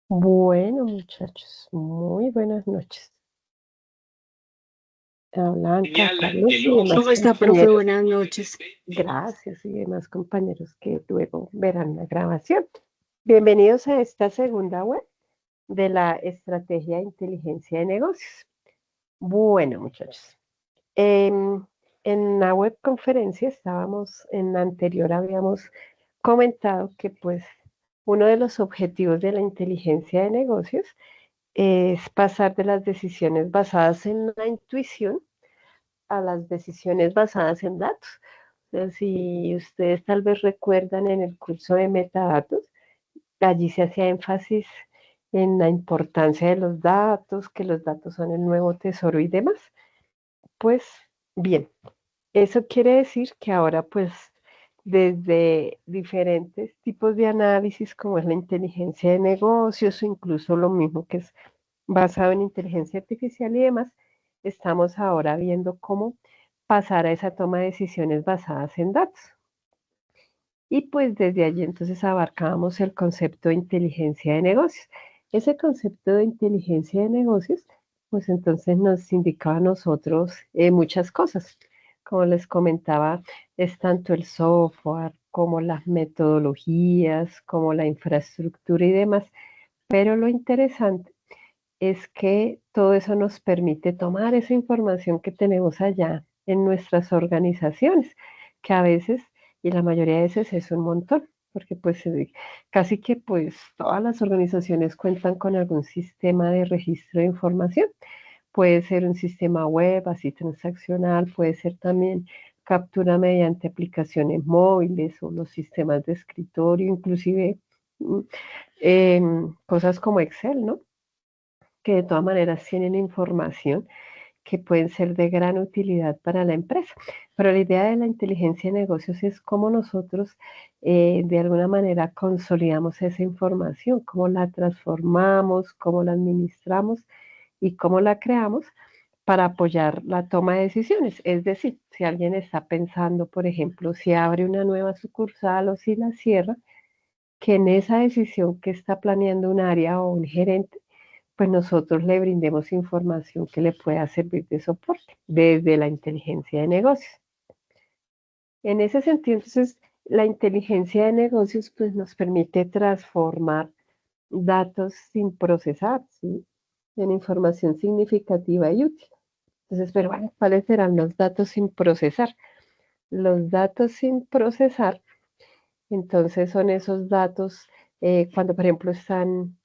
Bueno, muchachos, muy buenas noches. Hablan Genial. Carlos y demás ¿Cómo está, profe? compañeros. Buenas noches. Gracias y demás compañeros que luego verán la grabación. Bienvenidos a esta segunda web de la estrategia de inteligencia de negocios. Bueno, muchachos, en la web conferencia en la anterior habíamos comentado que pues uno de los objetivos de la inteligencia de negocios es pasar de las decisiones basadas en la intuición a las decisiones basadas en datos. O sea, si ustedes tal vez recuerdan en el curso de metadatos, allí se hacía énfasis en la importancia de los datos, que los datos son el nuevo tesoro y demás. Pues bien, eso quiere decir que ahora pues desde diferentes tipos de análisis como es la inteligencia de negocios o incluso lo mismo que es basado en inteligencia artificial y demás, estamos ahora viendo cómo pasar a esa toma de decisiones basadas en datos. Y pues desde allí entonces abarcábamos el concepto de inteligencia de negocios. Ese concepto de inteligencia de negocios, pues entonces nos indicaba a nosotros muchas cosas. Como les comentaba, es tanto el software como las metodologías, como la infraestructura y demás. Pero lo interesante es que todo eso nos permite tomar esa información que tenemos allá en nuestras organizaciones, que a veces, y la mayoría de veces es un montón, porque pues casi que pues todas las organizaciones cuentan con algún sistema de registro de información. Puede ser un sistema web, así transaccional, puede ser también captura mediante aplicaciones móviles o los sistemas de escritorio, inclusive mm, cosas como Excel, ¿no? Que de todas maneras tienen información que pueden ser de gran utilidad para la empresa. Pero la idea de la inteligencia de negocios es cómo nosotros de alguna manera consolidamos esa información, cómo la transformamos, cómo la administramos y cómo la creamos para apoyar la toma de decisiones. Es decir, si alguien está pensando, por ejemplo, si abre una nueva sucursal o si la cierra, que en esa decisión que está planeando un área o un gerente, pues nosotros le brindemos información que le pueda servir de soporte desde la inteligencia de negocios. En ese sentido, entonces, la inteligencia de negocios pues nos permite transformar datos sin procesar, ¿sí? En información significativa y útil. Entonces, pero bueno, ¿cuáles serán los datos sin procesar? Los datos sin procesar, entonces son esos datos cuando, por ejemplo, están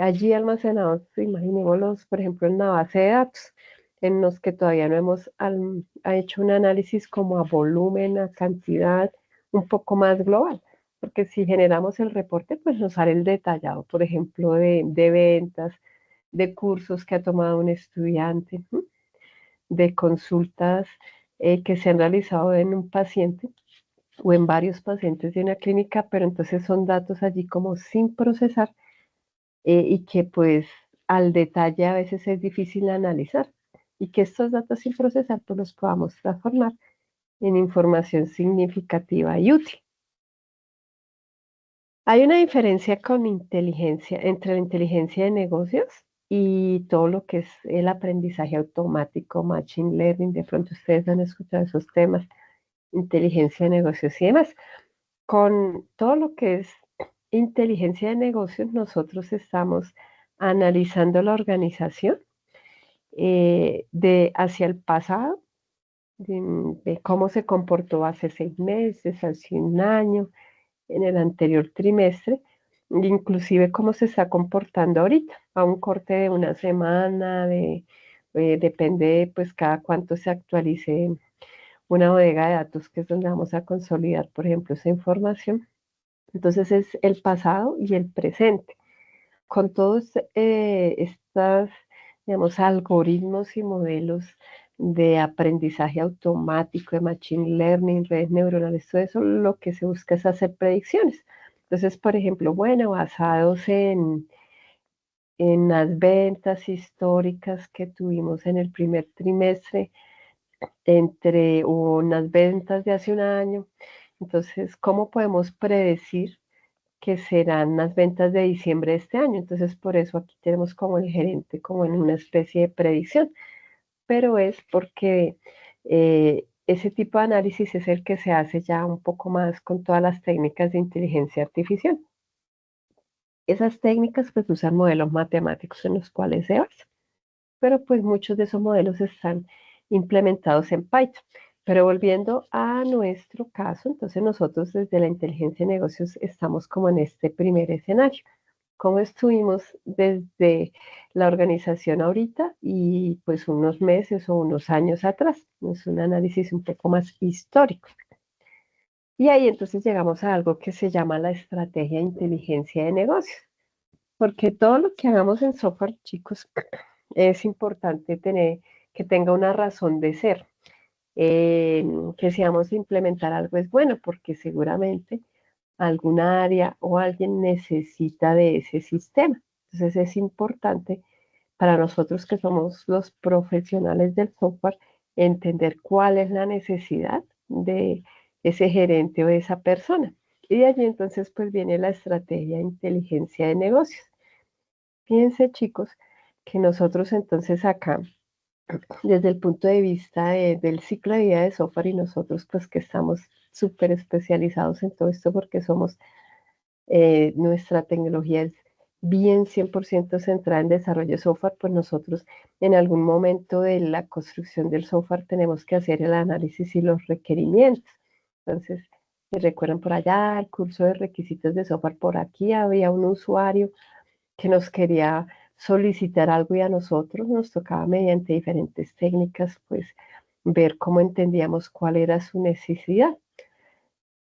allí almacenados, imaginémoslos, por ejemplo, en una base de datos, en los que todavía no hemos hecho un análisis como a volumen, a cantidad, un poco más global. Porque si generamos el reporte, pues nos sale el detallado, por ejemplo, de ventas, de cursos que ha tomado un estudiante, ¿m? De consultas que se han realizado en un paciente o en varios pacientes de una clínica, pero entonces son datos allí como sin procesar y que pues al detalle a veces es difícil analizar y que estos datos sin procesar pues los podamos transformar en información significativa y útil. Hay una diferencia con inteligencia, entre la inteligencia de negocios y todo lo que es el aprendizaje automático, machine learning, de pronto ustedes han escuchado esos temas, inteligencia de negocios y demás. Con todo lo que es inteligencia de negocios, nosotros estamos analizando la organización de hacia el pasado, de cómo se comportó hace 6 meses, hace un año, en el anterior trimestre, e inclusive cómo se está comportando ahorita, a un corte de una semana, depende pues cada cuánto se actualice una bodega de datos, que es donde vamos a consolidar, por ejemplo, esa información. Entonces es el pasado y el presente. Con todos estos, digamos, algoritmos y modelos de aprendizaje automático, de machine learning, redes neuronales, todo eso, lo que se busca es hacer predicciones. Entonces, por ejemplo, bueno, basados en las ventas históricas que tuvimos en el primer trimestre, entre unas ventas de hace un año, entonces, ¿cómo podemos predecir que serán las ventas de diciembre de este año. Entonces, por eso aquí tenemos como el gerente, como en una especie de predicción, pero es porque ese tipo de análisis es el que se hace ya un poco más con todas las técnicas de inteligencia artificial. Esas técnicas pues usan modelos matemáticos en los cuales se basa, pero pues muchos de esos modelos están implementados en Python. Pero volviendo a nuestro caso, entonces nosotros desde la inteligencia de negocios estamos como en este primer escenario. ¿Cómo estuvimos desde la organización ahorita y pues unos meses o unos años atrás? Es un análisis un poco más histórico. Y ahí entonces llegamos a algo que se llama la estrategia de inteligencia de negocios. Porque todo lo que hagamos en software, chicos, es importante tener que tenga una razón de ser. Que si vamos a implementar algo es bueno, porque seguramente alguna área o alguien necesita de ese sistema. Entonces es importante para nosotros que somos los profesionales del software entender cuál es la necesidad de ese gerente o de esa persona. Y de allí entonces pues viene la estrategia de inteligencia de negocios. Fíjense, chicos, que nosotros entonces acá, desde el punto de vista del ciclo de vida de software y nosotros pues que estamos súper especializados en todo esto porque somos, nuestra tecnología es bien 100% centrada en desarrollo de software, pues nosotros en algún momento de la construcción del software tenemos que hacer el análisis y los requerimientos. Entonces, si recuerdan por allá, el curso de requisitos de software, por aquí había un usuario que nos quería solicitar algo y a nosotros nos tocaba mediante diferentes técnicas, pues ver cómo entendíamos cuál era su necesidad.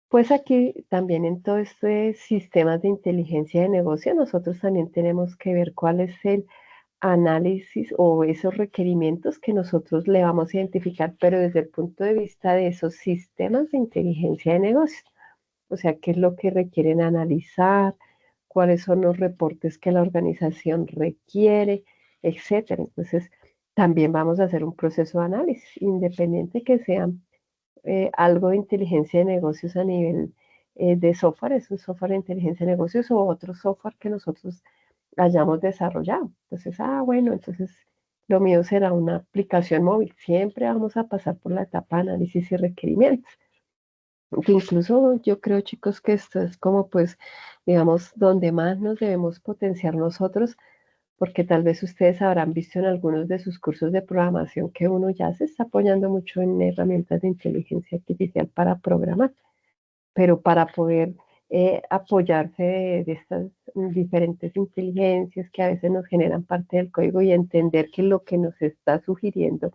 Pues aquí también en todo este sistema de inteligencia de negocio, nosotros también tenemos que ver cuál es el análisis o esos requerimientos que nosotros le vamos a identificar, pero desde el punto de vista de esos sistemas de inteligencia de negocios. O sea, qué es lo que requieren analizar, cuáles son los reportes que la organización requiere, etcétera. Entonces, también vamos a hacer un proceso de análisis, independiente que sea algo de inteligencia de negocios a nivel de software, es un software de inteligencia de negocios o otro software que nosotros hayamos desarrollado. Entonces, bueno, entonces lo mío será una aplicación móvil. Siempre vamos a pasar por la etapa de análisis y requerimientos. Que incluso yo creo, chicos, que esto es como, pues, digamos, donde más nos debemos potenciar nosotros, porque tal vez ustedes habrán visto en algunos de sus cursos de programación que uno ya se está apoyando mucho en herramientas de inteligencia artificial para programar, pero para poder apoyarse de estas diferentes inteligencias que a veces nos generan parte del código y entender que lo que nos está sugiriendo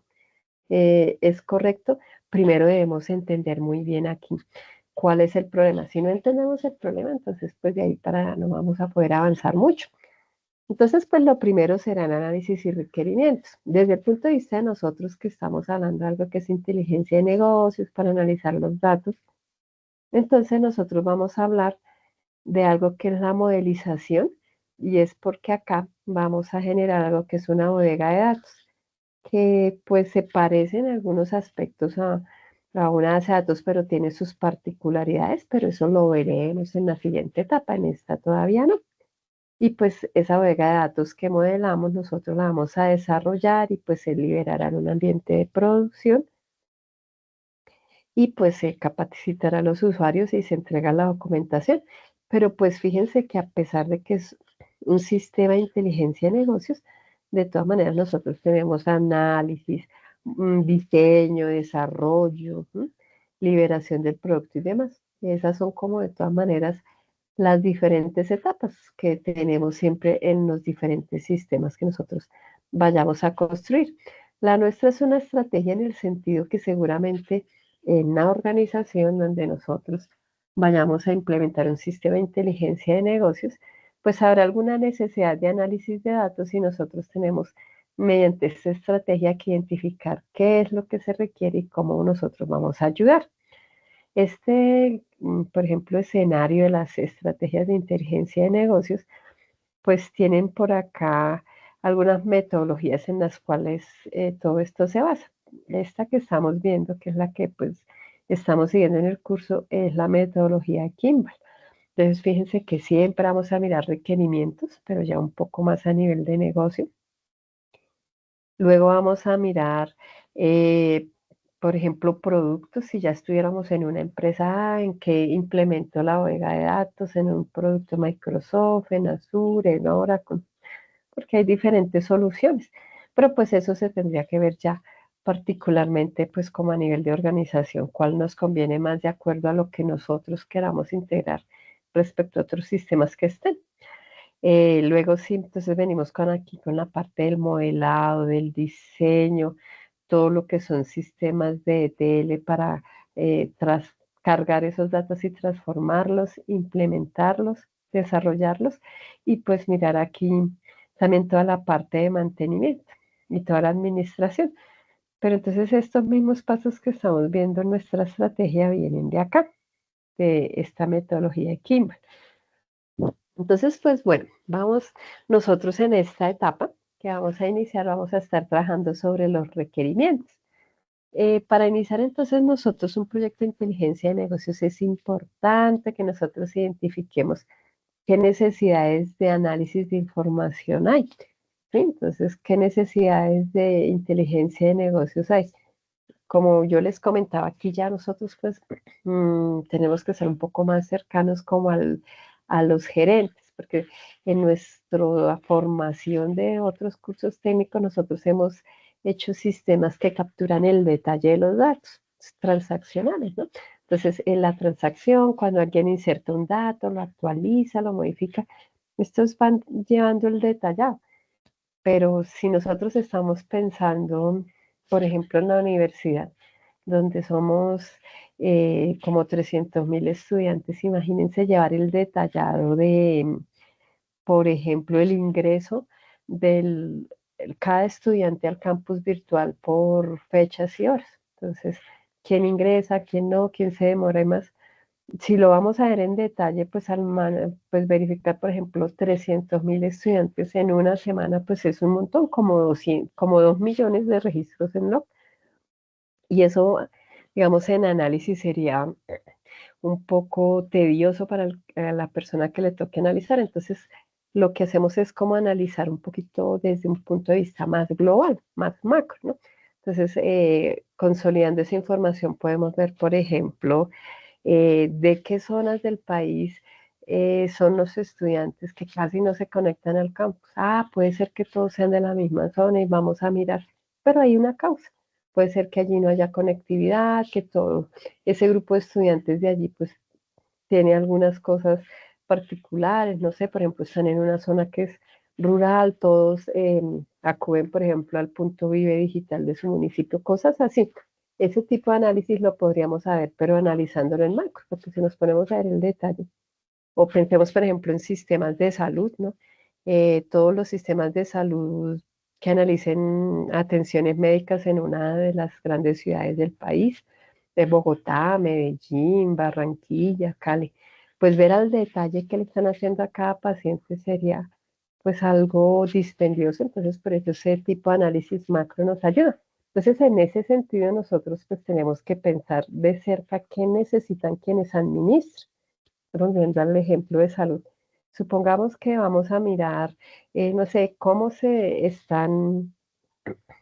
es correcto, primero debemos entender muy bien aquí cuál es el problema. Si no entendemos el problema, entonces pues de ahí para no vamos a poder avanzar mucho. Entonces, pues lo primero serán análisis y requerimientos. Desde el punto de vista de nosotros que estamos hablando de algo que es inteligencia de negocios para analizar los datos, entonces nosotros vamos a hablar de algo que es la modelización y es porque acá vamos a generar algo que es una bodega de datos que pues se parece en algunos aspectos a una base de datos, pero tiene sus particularidades, pero eso lo veremos en la siguiente etapa, en esta todavía no. Y pues esa bodega de datos que modelamos, nosotros la vamos a desarrollar y pues se liberará en un ambiente de producción y pues se capacitará a los usuarios y se entrega la documentación. Pero pues fíjense que a pesar de que es un sistema de inteligencia de negocios, de todas maneras nosotros tenemos análisis, diseño, desarrollo, liberación del producto y demás. Esas son como de todas maneras las diferentes etapas que tenemos siempre en los diferentes sistemas que nosotros vayamos a construir. La nuestra es una estrategia en el sentido que seguramente en una organización donde nosotros vayamos a implementar un sistema de inteligencia de negocios, pues habrá alguna necesidad de análisis de datos y nosotros tenemos mediante esta estrategia que identificar qué es lo que se requiere y cómo nosotros vamos a ayudar. Este, por ejemplo, escenario de las estrategias de inteligencia de negocios, pues tienen por acá algunas metodologías en las cuales todo esto se basa. Esta que estamos viendo, que es la que pues estamos siguiendo en el curso, es la metodología Kimball. Entonces, fíjense que siempre vamos a mirar requerimientos, pero ya un poco más a nivel de negocio. Luego vamos a mirar, eh, por ejemplo, productos. Si ya estuviéramos en una empresa en que implementó la bodega de datos en un producto Microsoft, en Azure, en Oracle, porque hay diferentes soluciones. Pero pues eso se tendría que ver ya particularmente pues como a nivel de organización, cuál nos conviene más de acuerdo a lo que nosotros queramos integrar respecto a otros sistemas que estén. Luego sí, entonces venimos con aquí con la parte del modelado, del diseño, todo lo que son sistemas de ETL para cargar esos datos y transformarlos, implementarlos, desarrollarlos y pues mirar aquí también toda la parte de mantenimiento y toda la administración. Pero entonces estos mismos pasos que estamos viendo en nuestra estrategia vienen de acá, de esta metodología de Kimball. Entonces, pues bueno, vamos nosotros en esta etapa que vamos a iniciar, vamos a estar trabajando sobre los requerimientos. Para iniciar entonces nosotros un proyecto de inteligencia de negocios es importante que nosotros identifiquemos qué necesidades de análisis de información hay. ¿Sí? Entonces, qué necesidades de inteligencia de negocios hay. Como yo les comentaba aquí, ya nosotros pues tenemos que ser un poco más cercanos como a los gerentes, porque en nuestra formación de otros cursos técnicos nosotros hemos hecho sistemas que capturan el detalle de los datos transaccionales, ¿no? Entonces, en la transacción, cuando alguien inserta un dato, lo actualiza, lo modifica, estos van llevando el detallado. Pero si nosotros estamos pensando, por ejemplo, en la universidad, donde somos como 300.000 estudiantes, imagínense llevar el detallado de, por ejemplo, el ingreso de cada estudiante al campus virtual por fechas y horas. Entonces, quién ingresa, quién no, quién se demora y más. Si lo vamos a ver en detalle, pues pues verificar, por ejemplo, 300.000 estudiantes en una semana, pues es un montón, como 200, como 2 millones de registros en log. Y eso, digamos, en análisis sería un poco tedioso para a la persona que le toque analizar. Entonces, lo que hacemos es como analizar un poquito desde un punto de vista más global, más macro, ¿no? Entonces, consolidando esa información, podemos ver, por ejemplo, de qué zonas del país son los estudiantes que casi no se conectan al campus. Ah, puede ser que todos sean de la misma zona y vamos a mirar, pero hay una causa. Puede ser que allí no haya conectividad, que todo ese grupo de estudiantes de allí pues tiene algunas cosas particulares, no sé, por ejemplo, están en una zona que es rural, todos acuden, por ejemplo, al punto Vive Digital de su municipio, cosas así. Ese tipo de análisis lo podríamos saber, pero analizándolo en macro, porque si nos ponemos a ver el detalle, o pensemos, por ejemplo, en sistemas de salud, ¿no? Todos los sistemas de salud que analicen atenciones médicas en una de las grandes ciudades del país, de Bogotá, Medellín, Barranquilla, Cali, pues ver al detalle que le están haciendo a cada paciente sería pues algo dispendioso, entonces por eso ese tipo de análisis macro nos ayuda. Entonces en ese sentido nosotros pues tenemos que pensar de cerca qué necesitan quienes administran volviendo al ejemplo de salud. Supongamos que vamos a mirar, no sé, cómo se están,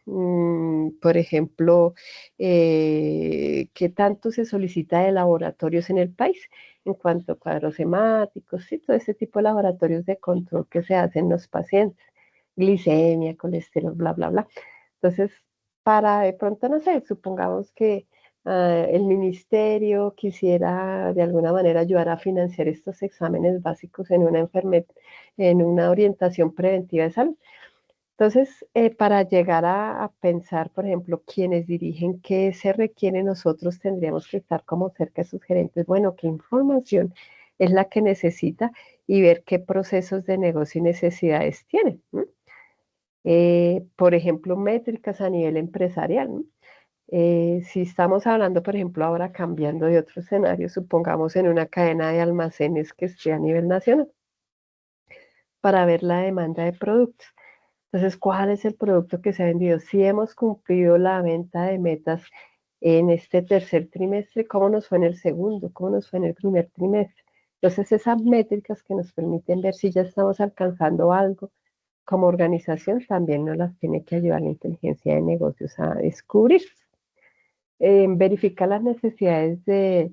por ejemplo, qué tanto se solicita de laboratorios en el país en cuanto a cuadros hemáticos y todo ese tipo de laboratorios de control que se hacen los pacientes, glicemia, colesterol, bla, bla, bla. Entonces, para de pronto, no sé, supongamos que el ministerio quisiera de alguna manera ayudar a financiar estos exámenes básicos en una en una orientación preventiva de salud. Entonces, para llegar a pensar, por ejemplo, quienes dirigen qué se requiere, nosotros tendríamos que estar como cerca de sus gerentes, bueno, qué información es la que necesita y ver qué procesos de negocio y necesidades tienen. ¿No? Por ejemplo, métricas a nivel empresarial. ¿No? Si estamos hablando, por ejemplo, ahora cambiando de otro escenario, supongamos en una cadena de almacenes que esté a nivel nacional, para ver la demanda de productos. Entonces, ¿cuál es el producto que se ha vendido? Si hemos cumplido la venta de metas en este tercer trimestre, ¿cómo nos fue en el segundo? ¿Cómo nos fue en el primer trimestre? Entonces, esas métricas que nos permiten ver si ya estamos alcanzando algo como organización, también nos las tiene que ayudar la inteligencia de negocios a descubrir. Verificar las necesidades de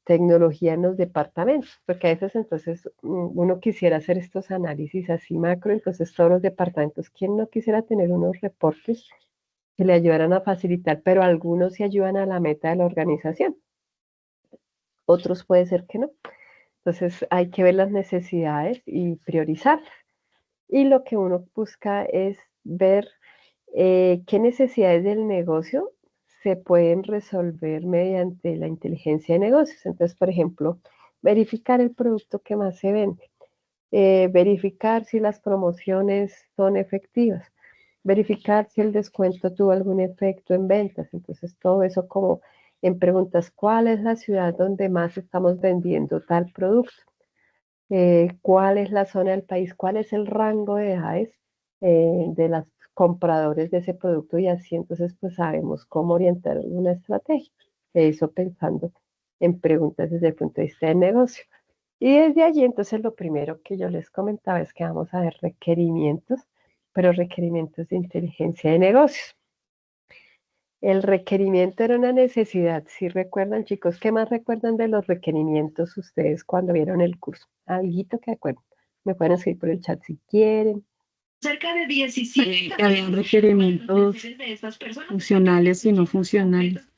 tecnología en los departamentos, porque a veces entonces uno quisiera hacer estos análisis así macro, entonces todos los departamentos, ¿quién no quisiera tener unos reportes que le ayudaran a facilitar, pero algunos sí ayudan a la meta de la organización, otros puede ser que no. Entonces hay que ver las necesidades y priorizarlas. Y lo que uno busca es ver qué necesidades del negocio se pueden resolver mediante la inteligencia de negocios. Entonces, por ejemplo, verificar el producto que más se vende, verificar si las promociones son efectivas, verificar si el descuento tuvo algún efecto en ventas. Entonces, todo eso como en preguntas, ¿cuál es la ciudad donde más estamos vendiendo tal producto? ¿Cuál es la zona del país? ¿Cuál es el rango de edades de los compradores de ese producto? Y así entonces pues sabemos cómo orientar una estrategia. Eso pensando en preguntas desde el punto de vista del negocio. Y desde allí, entonces, lo primero que yo les comentaba es que vamos a ver requerimientos, pero requerimientos de inteligencia de negocios. El requerimiento era una necesidad. Si recuerdan, chicos, ¿qué más recuerdan de los requerimientos ustedes cuando vieron el curso? Alguito que recuerden. Me pueden escribir por el chat si quieren. Cerca de 17 habían requerimientos funcionales y no funcionales.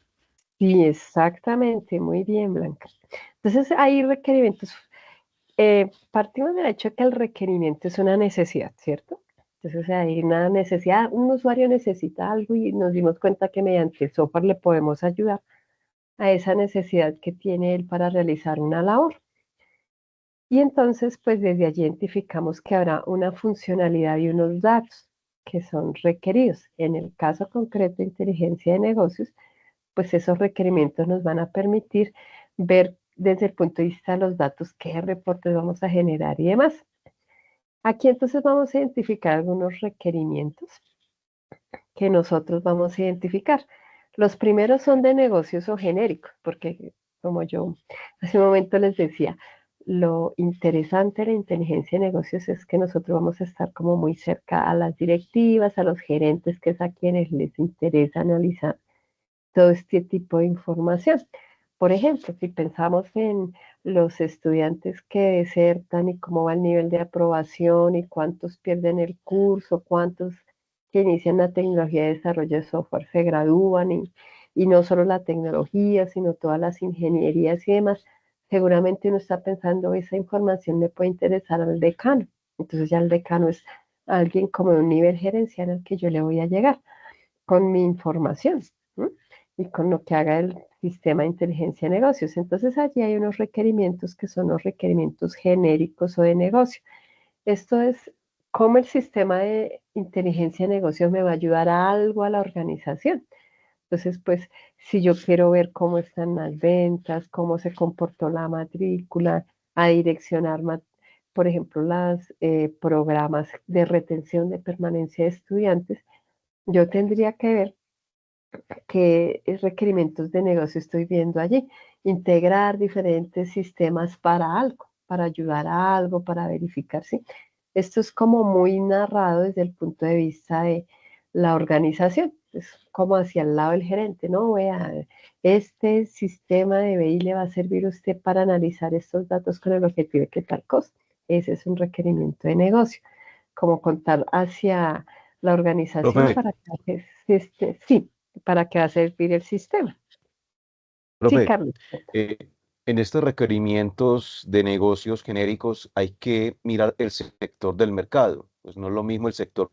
Sí, exactamente. Muy bien, Blanca. Entonces, hay requerimientos. Partimos del hecho de que el requerimiento es una necesidad, ¿cierto? Entonces hay una necesidad, un usuario necesita algo y nos dimos cuenta que mediante el software le podemos ayudar a esa necesidad que tiene él para realizar una labor. Y entonces, pues desde allí identificamos que habrá una funcionalidad y unos datos que son requeridos. En el caso concreto de inteligencia de negocios, pues esos requerimientos nos van a permitir ver desde el punto de vista de los datos qué reportes vamos a generar y demás. Aquí entonces vamos a identificar algunos requerimientos que nosotros vamos a identificar. Los primeros son de negocios o genéricos, porque como yo hace un momento les decía, lo interesante de la inteligencia de negocios es que nosotros vamos a estar como muy cerca a las directivas, a los gerentes, que es a quienes les interesa analizar todo este tipo de información. Por ejemplo, si pensamos en los estudiantes que desertan y cómo va el nivel de aprobación y cuántos pierden el curso, cuántos que inician la tecnología de desarrollo de software se gradúan y no solo la tecnología, sino todas las ingenierías y demás, seguramente uno está pensando, esa información le puede interesar al decano. Entonces ya el decano es alguien como de un nivel gerencial al que yo le voy a llegar con mi información, ¿no? Y con lo que haga el sistema de inteligencia de negocios. Entonces allí hay unos requerimientos que son los requerimientos genéricos o de negocio. Esto es cómo el sistema de inteligencia de negocios me va a ayudar a algo a la organización. Entonces, pues, si yo quiero ver cómo están las ventas, cómo se comportó la matrícula, a direccionar, por ejemplo, los programas de retención de permanencia de estudiantes, yo tendría que ver qué requerimientos de negocio estoy viendo allí. Integrar diferentes sistemas para algo, para ayudar a algo, para verificar, ¿sí? Esto es como muy narrado desde el punto de vista de la organización. Es como hacia el lado del gerente, ¿no? Vea, este sistema de BI le va a servir a usted para analizar estos datos con el objetivo de que tal cosa. Ese es un requerimiento de negocio. Como contar hacia la organización Profe, para que sí, para qué va a servir el sistema. Sí, profe, Carlos. eh, en estos requerimientos de negocios genéricos hay que mirar el sector del mercado. Pues no es lo mismo el sector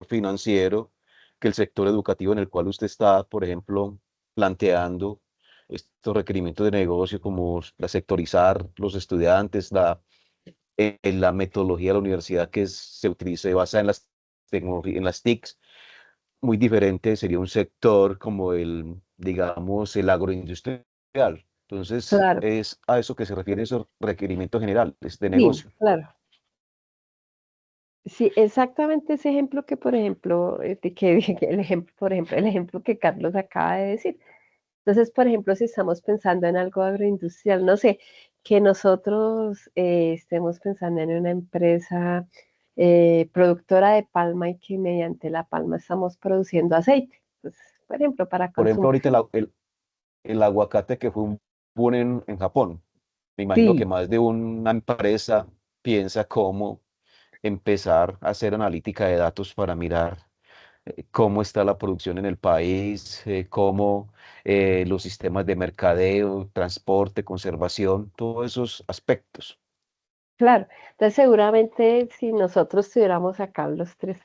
financiero que el sector educativo en el cual usted está, por ejemplo, planteando estos requerimientos de negocio como la sectorizar los estudiantes, la metodología de la universidad se utiliza, se basa en las tecnologías, en las TICs. Muy diferente sería un sector como digamos, el agroindustrial. Entonces, Claro, es a eso que se refiere esos requerimientos generales de sí, negocio. claro. Sí, exactamente ese ejemplo que, por ejemplo, que dije el ejemplo, por ejemplo, el ejemplo que Carlos acaba de decir. Entonces, por ejemplo, si estamos pensando en algo agroindustrial, no sé, que nosotros estemos pensando en una empresa productora de palma y que mediante la palma estamos produciendo aceite. Pues, por ejemplo, para Por ejemplo, consumo. ahorita el aguacate que fue un boom en Japón. Me imagino que Sí, más de una empresa piensa cómo empezar a hacer analítica de datos para mirar cómo está la producción en el país, cómo los sistemas de mercadeo, transporte, conservación, todos esos aspectos. claro. Entonces, seguramente si nosotros tuviéramos acá los tres,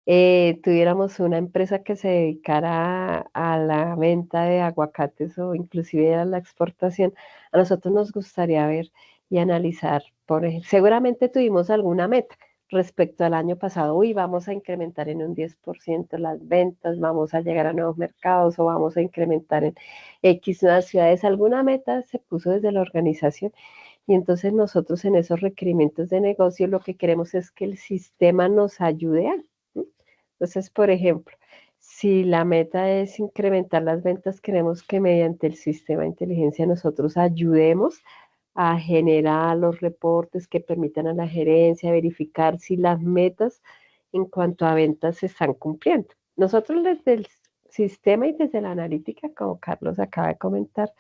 tuviéramos una empresa que se dedicara a la venta de aguacates o inclusive a la exportación, a nosotros nos gustaría ver y analizar, por ejemplo, seguramente tuvimos alguna meta respecto al año pasado. Uy, vamos a incrementar en un 10% las ventas, vamos a llegar a nuevos mercados o vamos a incrementar en X nuevas ciudades. Alguna meta se puso desde la organización y entonces nosotros en esos requerimientos de negocio lo que queremos es que el sistema nos ayude a. ¿Sí? Entonces, por ejemplo, si la meta es incrementar las ventas, queremos que mediante el sistema de inteligencia nosotros ayudemos a generar los reportes que permitan a la gerencia verificar si las metas en cuanto a ventas se están cumpliendo. Nosotros desde el sistema y desde la analítica, como Carlos acaba de comentar,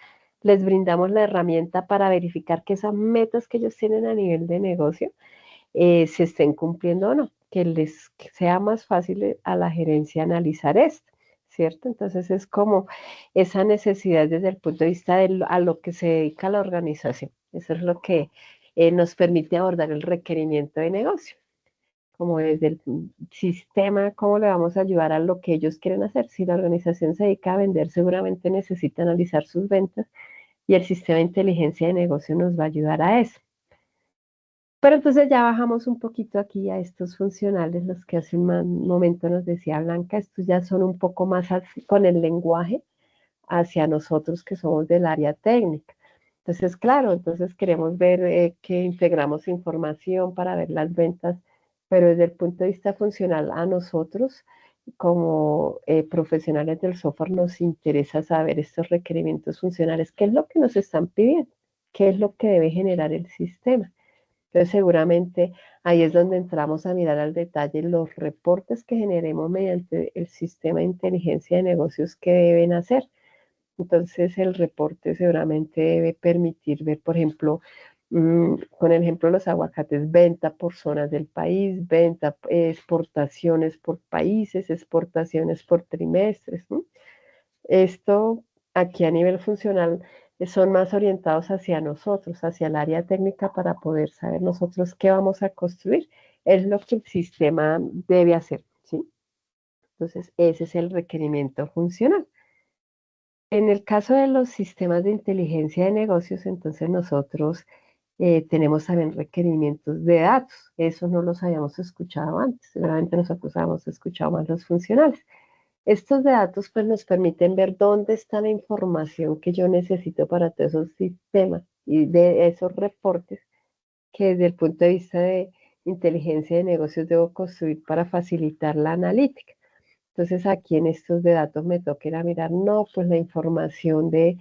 les brindamos la herramienta para verificar que esas metas que ellos tienen a nivel de negocio se estén cumpliendo o no, que les sea más fácil a la gerencia analizar esto, ¿cierto? Entonces es como esa necesidad desde el punto de vista de a lo que se dedica la organización. Eso es lo que nos permite abordar el requerimiento de negocio, como desde el sistema, cómo le vamos a ayudar a lo que ellos quieren hacer. Si la organización se dedica a vender, seguramente necesita analizar sus ventas y el sistema de inteligencia de negocio nos va a ayudar a eso. Pero entonces ya bajamos un poquito aquí a estos funcionales, los que hace un momento nos decía Blanca, estos ya son un poco más con el lenguaje hacia nosotros que somos del área técnica. Entonces, claro, entonces queremos ver que integramos información para ver las ventas, pero desde el punto de vista funcional a nosotros como profesionales del software nos interesa saber estos requerimientos funcionales, qué es lo que nos están pidiendo, qué es lo que debe generar el sistema. Entonces, seguramente ahí es donde entramos a mirar al detalle los reportes que generemos mediante el sistema de inteligencia de negocios que deben hacer. Entonces, el reporte seguramente debe permitir ver, por ejemplo, con el ejemplo de los aguacates, venta por zonas del país, venta, exportaciones por países, exportaciones por trimestres. ¿No? Esto aquí a nivel funcional son más orientados hacia nosotros, hacia el área técnica para poder saber nosotros qué vamos a construir. Es lo que el sistema debe hacer, ¿sí? Entonces, ese es el requerimiento funcional. En el caso de los sistemas de inteligencia de negocios, entonces nosotros tenemos también requerimientos de datos. Eso no los habíamos escuchado antes. Seguramente nosotros habíamos escuchado más los funcionales. Estos de datos pues nos permiten ver dónde está la información que yo necesito para todos esos sistemas y de esos reportes que desde el punto de vista de inteligencia de negocios debo construir para facilitar la analítica. Entonces aquí en estos de datos me toca ir a mirar, no, pues la información de,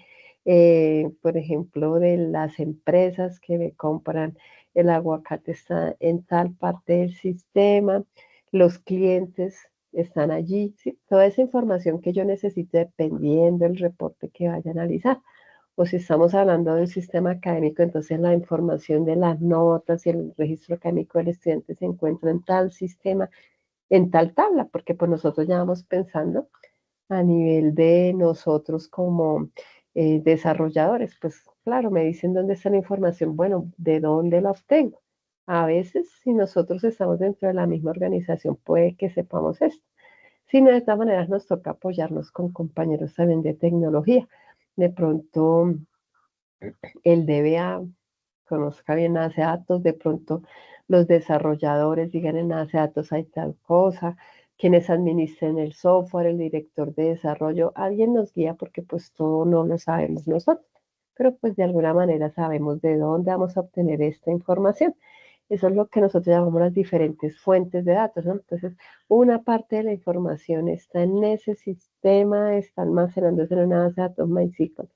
por ejemplo, de las empresas que me compran el aguacate está en tal parte del sistema, los clientes están allí, ¿sí? Toda esa información que yo necesito dependiendo del reporte que vaya a analizar. O si estamos hablando de un sistema académico, entonces la información de las notas y el registro académico del estudiante se encuentra en tal sistema, en tal tabla, porque pues nosotros ya vamos pensando a nivel de nosotros como desarrolladores. Pues claro, me dicen dónde está la información, bueno, ¿de dónde la obtengo? A veces, si nosotros estamos dentro de la misma organización, puede que sepamos esto. Si no, de todas maneras nos toca apoyarnos con compañeros también de tecnología. De pronto, el DBA conozca bien base de datos, de pronto los desarrolladores digan en base de datos hay tal cosa, quienes administren el software, el director de desarrollo, alguien nos guía porque pues todo no lo sabemos nosotros, pero pues de alguna manera sabemos de dónde vamos a obtener esta información. Eso es lo que nosotros llamamos las diferentes fuentes de datos, ¿no? Entonces, una parte de la información está en ese sistema, está almacenándose en una base de datos MySQL,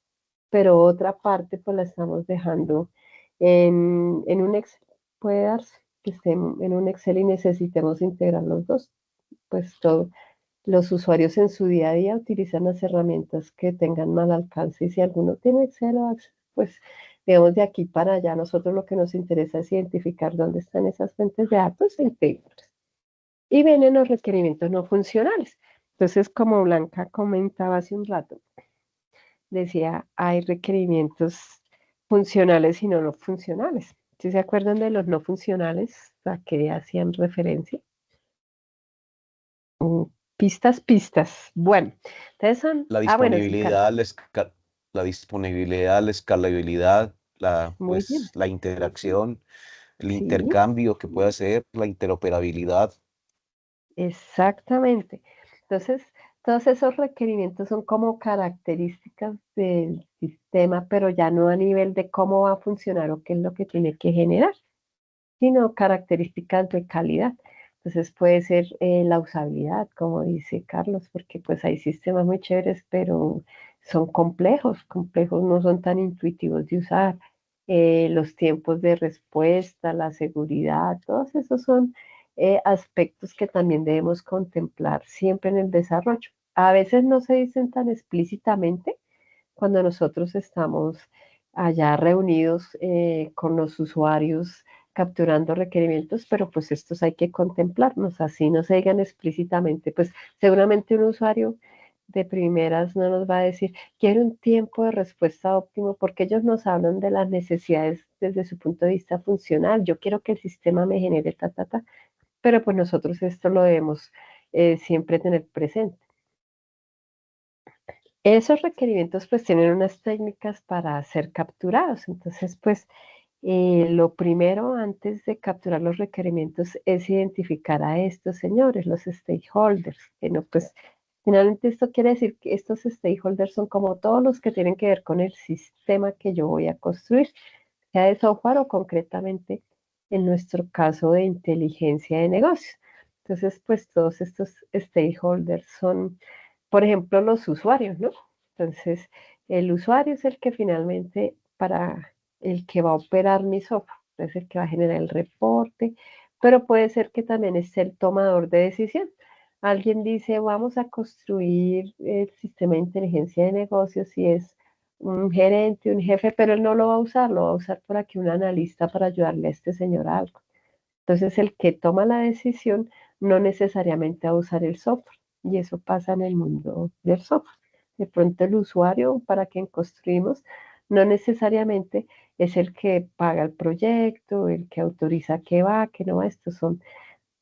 pero otra parte pues la estamos dejando en un Excel puede darse que estén en un Excel y necesitemos integrar los dos. Pues todo, los usuarios en su día a día utilizan las herramientas que tengan mal alcance y si alguno tiene Excel o Access, pues digamos de aquí para allá, nosotros lo que nos interesa es identificar dónde están esas fuentes de datos e integrarlas. Y vienen los requerimientos no funcionales. Entonces, como Blanca comentaba hace un rato, decía, hay requerimientos funcionales y no funcionales. ¿Sí se acuerdan de los no funcionales a qué hacían referencia? Mm, pistas, pistas. Bueno, entonces son, La bueno, sí, Carlos, disponibilidad, la disponibilidad, la escalabilidad, muy bien, pues, la interacción, el sí, intercambio que puede hacer, la interoperabilidad. exactamente. Entonces, todos esos requerimientos son como características del sistema, pero ya no a nivel de cómo va a funcionar o qué es lo que tiene que generar, sino características de calidad. Entonces puede ser la usabilidad, como dice Carlos, porque pues hay sistemas muy chéveres, pero son complejos, complejos no son tan intuitivos de usar. Los tiempos de respuesta, la seguridad, todos esos son aspectos que también debemos contemplar siempre en el desarrollo. A veces no se dicen tan explícitamente cuando nosotros estamos allá reunidos con los usuarios capturando requerimientos, pero pues estos hay que contemplarnos, así no se digan explícitamente, pues seguramente un usuario de primeras no nos va a decir, quiero un tiempo de respuesta óptimo, porque ellos nos hablan de las necesidades desde su punto de vista funcional, yo quiero que el sistema me genere ta, pero pues nosotros esto lo debemos siempre tener presente. Esos requerimientos pues tienen unas técnicas para ser capturados, entonces pues lo primero antes de capturar los requerimientos es identificar a estos señores, los stakeholders, que no, pues finalmente esto quiere decir que estos stakeholders son como todos los que tienen que ver con el sistema que yo voy a construir, sea de software o concretamente en nuestro caso de inteligencia de negocios. Entonces, pues todos estos stakeholders son, por ejemplo, los usuarios, ¿no? Entonces, el usuario es el que finalmente para el que va a operar mi software, es el que va a generar el reporte, pero puede ser que también esté el tomador de decisión. Alguien dice, vamos a construir el sistema de inteligencia de negocios y es un gerente, un jefe, pero él no lo va a usar, lo va a usar por aquí un analista para ayudarle a este señor a algo. Entonces, el que toma la decisión no necesariamente va a usar el software, y eso pasa en el mundo del software. De pronto, el usuario para quien construimos no necesariamente es el que paga el proyecto, el que autoriza que va, que no va. Estos son,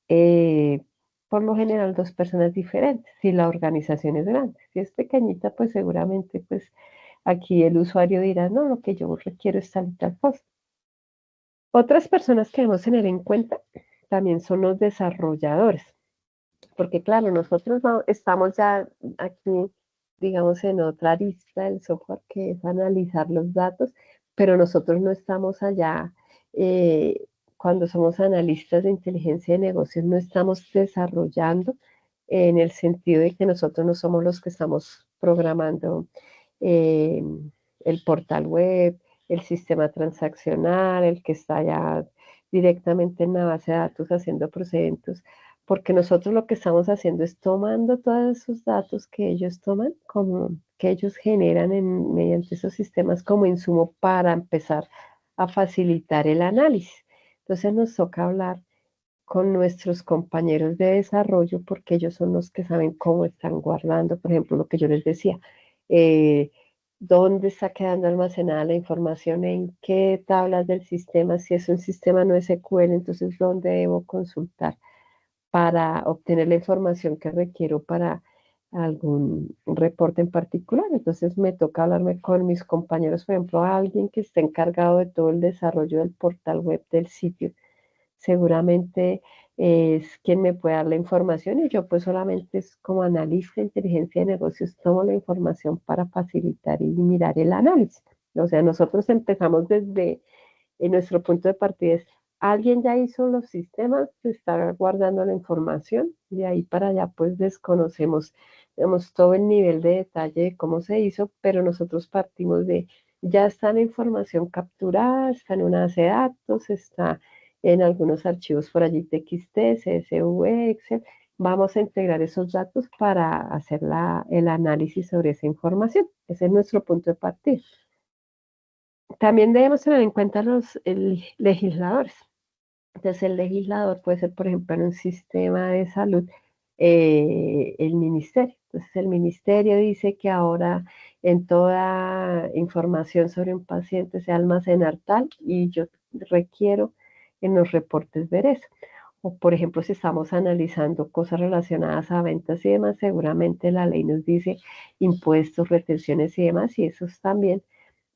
eh, por lo general, dos personas diferentes. Si la organización es grande, si es pequeñita, pues seguramente, pues aquí el usuario dirá, no, lo que yo requiero es tal y tal cosa. Otras personas que debemos tener en cuenta también son los desarrolladores, porque claro, nosotros estamos ya aquí, digamos, en otra lista del software que es analizar los datos, pero nosotros no estamos allá, cuando somos analistas de inteligencia de negocios, no estamos desarrollando en el sentido de que nosotros no somos los que estamos programando eh, el portal web, el sistema transaccional, el que está ya directamente en la base de datos haciendo procedimientos, porque nosotros lo que estamos haciendo es tomando todos esos datos que ellos toman, como que ellos generan mediante esos sistemas como insumo para empezar a facilitar el análisis. Entonces nos toca hablar con nuestros compañeros de desarrollo porque ellos son los que saben cómo están guardando, por ejemplo, lo que yo les decía, eh, dónde está quedando almacenada la información, en qué tablas del sistema, si es un sistema no SQL, entonces dónde debo consultar para obtener la información que requiero para algún reporte en particular. Entonces me toca hablarme con mis compañeros, por ejemplo, alguien que esté encargado de todo el desarrollo del portal web del sitio. Seguramente es quien me puede dar la información y yo pues solamente es como analista de inteligencia de negocios tomo la información para facilitar y mirar el análisis. O sea, nosotros empezamos desde nuestro punto de partida es, alguien ya hizo los sistemas, se está guardando la información, de ahí para allá pues desconocemos, digamos, todo el nivel de detalle de cómo se hizo, pero nosotros partimos de ya está la información capturada, está en una base de datos, está en algunos archivos por allí TXT, CSV, Excel. Vamos a integrar esos datos para hacer el análisis sobre esa información. Ese es nuestro punto de partida. También debemos tener en cuenta los legisladores. Entonces, el legislador puede ser, por ejemplo, en un sistema de salud, el ministerio. Entonces, el ministerio dice que ahora en toda información sobre un paciente se almacenar tal y yo requiero en los reportes ver eso. O, por ejemplo, si estamos analizando cosas relacionadas a ventas y demás, seguramente la ley nos dice impuestos, retenciones y demás, y esos también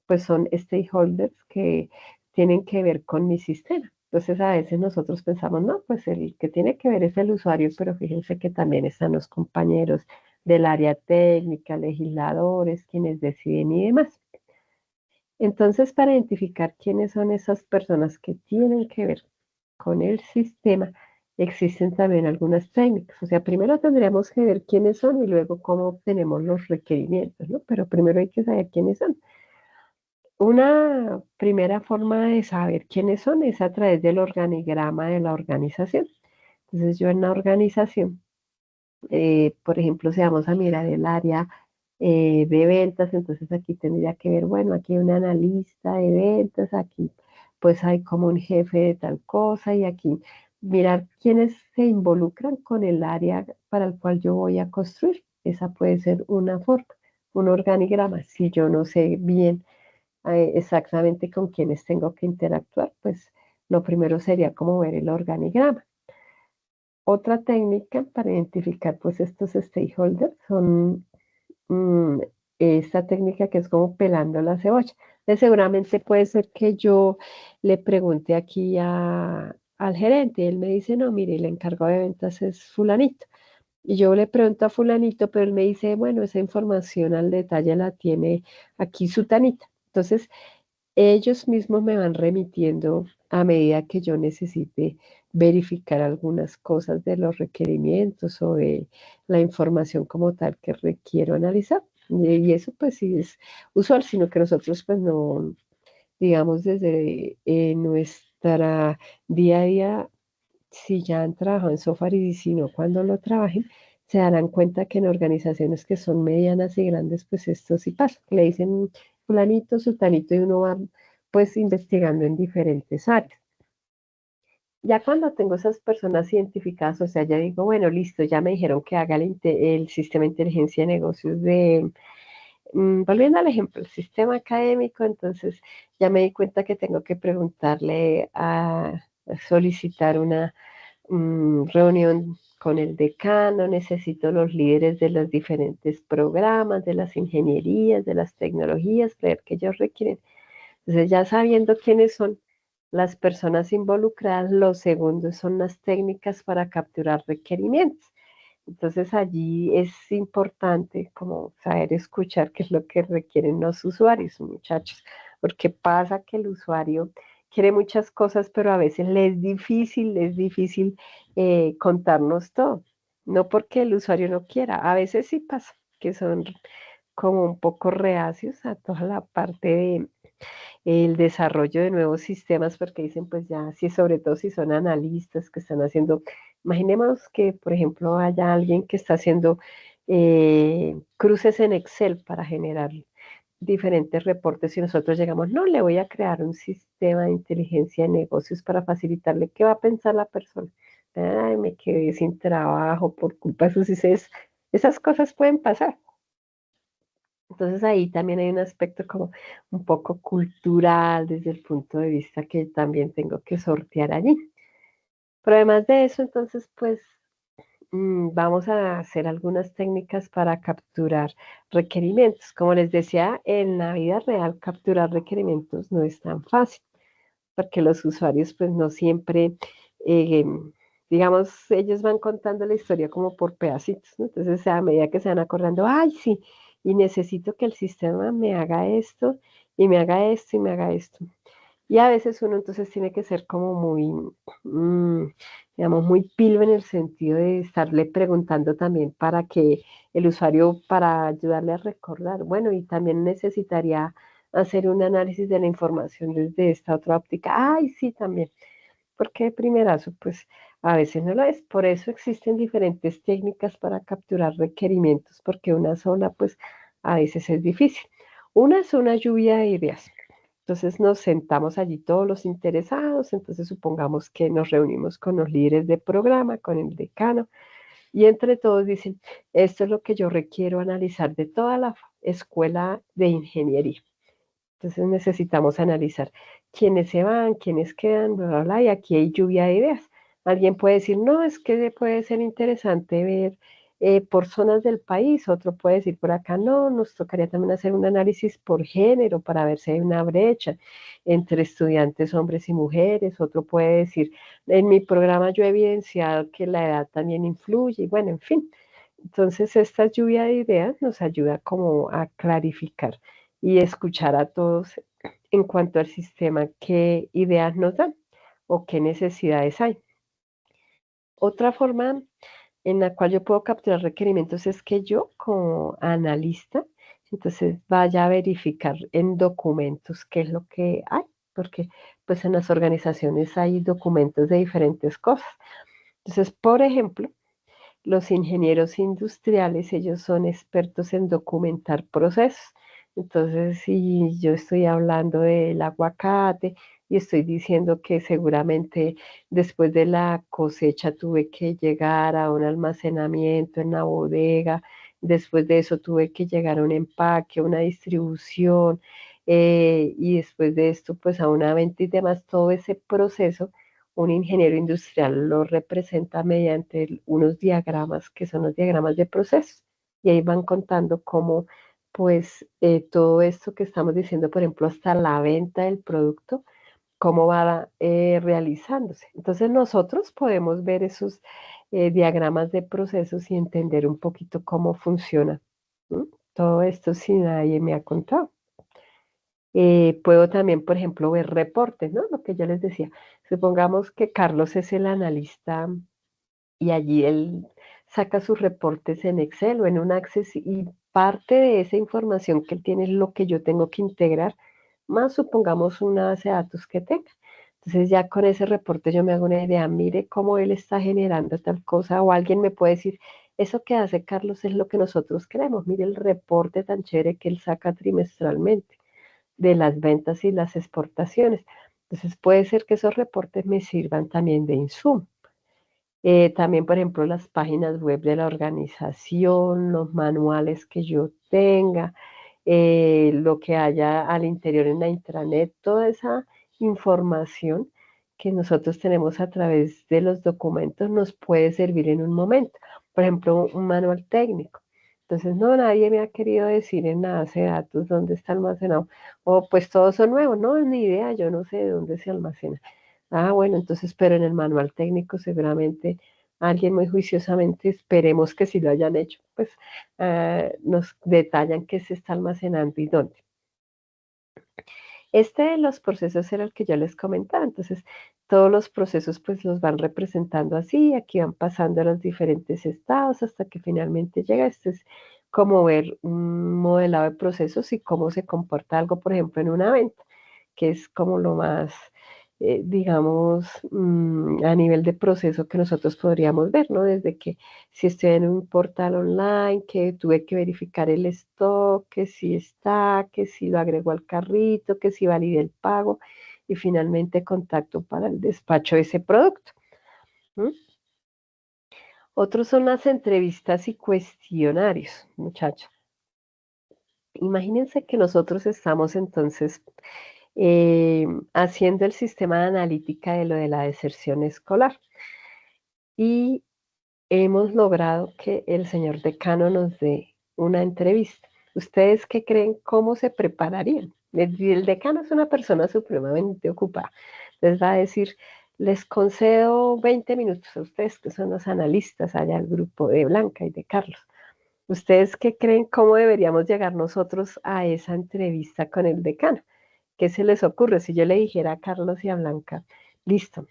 pues son stakeholders que tienen que ver con mi sistema. Entonces a veces nosotros pensamos, no, pues el que tiene que ver es el usuario, pero fíjense que también están los compañeros del área técnica, legisladores, quienes deciden y demás. Entonces, para identificar quiénes son esas personas que tienen que ver con el sistema, existen también algunas técnicas. O sea, primero tendríamos que ver quiénes son y luego cómo obtenemos los requerimientos, ¿no? Pero primero hay que saber quiénes son. Una primera forma de saber quiénes son es a través del organigrama de la organización. Entonces yo en la organización, por ejemplo, si vamos a mirar el área de ventas, entonces aquí tendría que ver, bueno, aquí hay un analista de ventas, aquí pues hay como un jefe de tal cosa y aquí mirar quiénes se involucran con el área para el cual yo voy a construir. Esa puede ser una forma, un organigrama. Si yo no sé bien exactamente con quiénes tengo que interactuar, pues lo primero sería como ver el organigrama. Otra técnica para identificar pues estos stakeholders son esta técnica que es como pelando la cebolla. Entonces, seguramente puede ser que yo le pregunte aquí al gerente y él me dice, no, mire, el encargado de ventas es fulanito. Y yo le pregunto a fulanito, pero él me dice, bueno, esa información al detalle la tiene aquí sutanita. Entonces, ellos mismos me van remitiendo a medida que yo necesite verificar algunas cosas de los requerimientos o de la información como tal que requiero analizar. Y eso pues sí es usual, sino que nosotros pues no, digamos desde nuestra día a día, si ya han trabajado en software y si no, cuando lo trabajen, se darán cuenta que en organizaciones que son medianas y grandes, pues esto sí pasa. Le dicen fulanito, sutanito y uno va pues investigando en diferentes áreas. Ya cuando tengo esas personas identificadas, o sea, ya digo, bueno, listo, ya me dijeron que haga el sistema de inteligencia de negocios volviendo al ejemplo, el sistema académico, entonces ya me di cuenta que tengo que preguntarle a solicitar una reunión con el decano, necesito los líderes de los diferentes programas, de las ingenierías, de las tecnologías, para ver qué ellos requieren. Entonces, ya sabiendo quiénes son las personas involucradas, lo segundo son las técnicas para capturar requerimientos. Entonces, allí es importante como saber escuchar qué es lo que requieren los usuarios, muchachos, porque pasa que el usuario quiere muchas cosas, pero a veces le es difícil contarnos todo. No porque el usuario no quiera, a veces sí pasa que son como un poco reacios a toda la parte de el desarrollo de nuevos sistemas, porque dicen, pues ya, sí, sobre todo si son analistas que están haciendo, imaginemos que, por ejemplo, haya alguien que está haciendo cruces en Excel para generar diferentes reportes y nosotros llegamos, no, le voy a crear un sistema de inteligencia de negocios para facilitarle qué va a pensar la persona. Ay, me quedé sin trabajo por culpa de sus esas cosas pueden pasar. Entonces ahí también hay un aspecto como un poco cultural desde el punto de vista que también tengo que sortear allí. Pero además de eso, entonces pues vamos a hacer algunas técnicas para capturar requerimientos. Como les decía, en la vida real capturar requerimientos no es tan fácil porque los usuarios pues no siempre, eh, digamos, ellos van contando la historia como por pedacitos, ¿no? Entonces a medida que se van acordando, ay, sí, y necesito que el sistema me haga esto y me haga esto y me haga esto. Y a veces uno entonces tiene que ser como muy, mm, digamos, muy pillo en el sentido de estarle preguntando también para que el usuario, para ayudarle a recordar, bueno, y también necesitaría hacer un análisis de la información desde esta otra óptica. Ay, sí, también, porque de primerazo, pues a veces no lo es. Por eso existen diferentes técnicas para capturar requerimientos, porque una sola, pues a veces es difícil. Una es una lluvia de ideas. Entonces nos sentamos allí todos los interesados, entonces supongamos que nos reunimos con los líderes de programa, con el decano, y entre todos dicen, esto es lo que yo requiero analizar de toda la escuela de ingeniería. Entonces necesitamos analizar quiénes se van, quiénes quedan, bla, bla, bla, y aquí hay lluvia de ideas. Alguien puede decir, no, es que puede ser interesante ver por zonas del país, otro puede decir por acá, no, nos tocaría también hacer un análisis por género para ver si hay una brecha entre estudiantes hombres y mujeres, otro puede decir, en mi programa yo he evidenciado que la edad también influye, y bueno, en fin. Entonces, esta lluvia de ideas nos ayuda como a clarificar y escuchar a todos en cuanto al sistema, qué ideas nos dan o qué necesidades hay. Otra forma en la cual yo puedo capturar requerimientos es que yo como analista, entonces vaya a verificar en documentos qué es lo que hay, porque pues en las organizaciones hay documentos de diferentes cosas. Entonces, por ejemplo, los ingenieros industriales, ellos son expertos en documentar procesos. Entonces, si yo estoy hablando del aguacate y estoy diciendo que seguramente después de la cosecha tuve que llegar a un almacenamiento en la bodega, después de eso tuve que llegar a un empaque, una distribución, y después de esto, pues a una venta y demás, todo ese proceso un ingeniero industrial lo representa mediante unos diagramas que son los diagramas de procesos. Y ahí van contando cómo, pues, todo esto que estamos diciendo, por ejemplo, hasta la venta del producto, cómo va realizándose. Entonces nosotros podemos ver esos diagramas de procesos y entender un poquito cómo funciona. ¿Mm? Todo esto si nadie me ha contado. Puedo también, por ejemplo, ver reportes, ¿no? Lo que yo les decía. Supongamos que Carlos es el analista y allí él saca sus reportes en Excel o en un Access y parte de esa información que él tiene es lo que yo tengo que integrar, más supongamos una base de datos que tenga. Entonces ya con ese reporte yo me hago una idea, mire cómo él está generando tal cosa o alguien me puede decir, eso que hace Carlos es lo que nosotros queremos, mire el reporte tan chévere que él saca trimestralmente de las ventas y las exportaciones. Entonces puede ser que esos reportes me sirvan también de insumo. También, por ejemplo, las páginas web de la organización, los manuales que yo tenga, lo que haya al interior en la intranet, toda esa información que nosotros tenemos a través de los documentos nos puede servir en un momento. Por ejemplo, un manual técnico. Entonces, no, nadie me ha querido decir en la base de datos dónde está almacenado. O pues todos son nuevos, no, ni idea, yo no sé de dónde se almacena. Ah, bueno, entonces, pero en el manual técnico seguramente alguien muy juiciosamente, esperemos que sí lo hayan hecho, pues nos detallan qué se está almacenando y dónde. Este de los procesos era el que yo les comentaba, entonces todos los procesos pues los van representando así, aquí van pasando los diferentes estados hasta que finalmente llega. Este es como ver un modelado de procesos y cómo se comporta algo, por ejemplo, en una venta, que es como lo más, digamos, a nivel de proceso que nosotros podríamos ver, ¿no? Desde que si estoy en un portal online, que tuve que verificar el stock, que si está, que si lo agrego al carrito, que si valide el pago y finalmente contacto para el despacho de ese producto. ¿Mm? Otros son las entrevistas y cuestionarios, muchachos. Imagínense que nosotros estamos entonces haciendo el sistema de analítica de lo de la deserción escolar y hemos logrado que el señor decano nos dé una entrevista. ¿Ustedes qué creen? ¿Cómo se prepararían? El decano es una persona supremamente ocupada. Les va a decir, les concedo 20 minutos a ustedes, que son los analistas allá, el grupo de Blanca y de Carlos. ¿Ustedes qué creen? ¿Cómo deberíamos llegar nosotros a esa entrevista con el decano? ¿Qué se les ocurre si yo le dijera a Carlos y a Blanca, listo,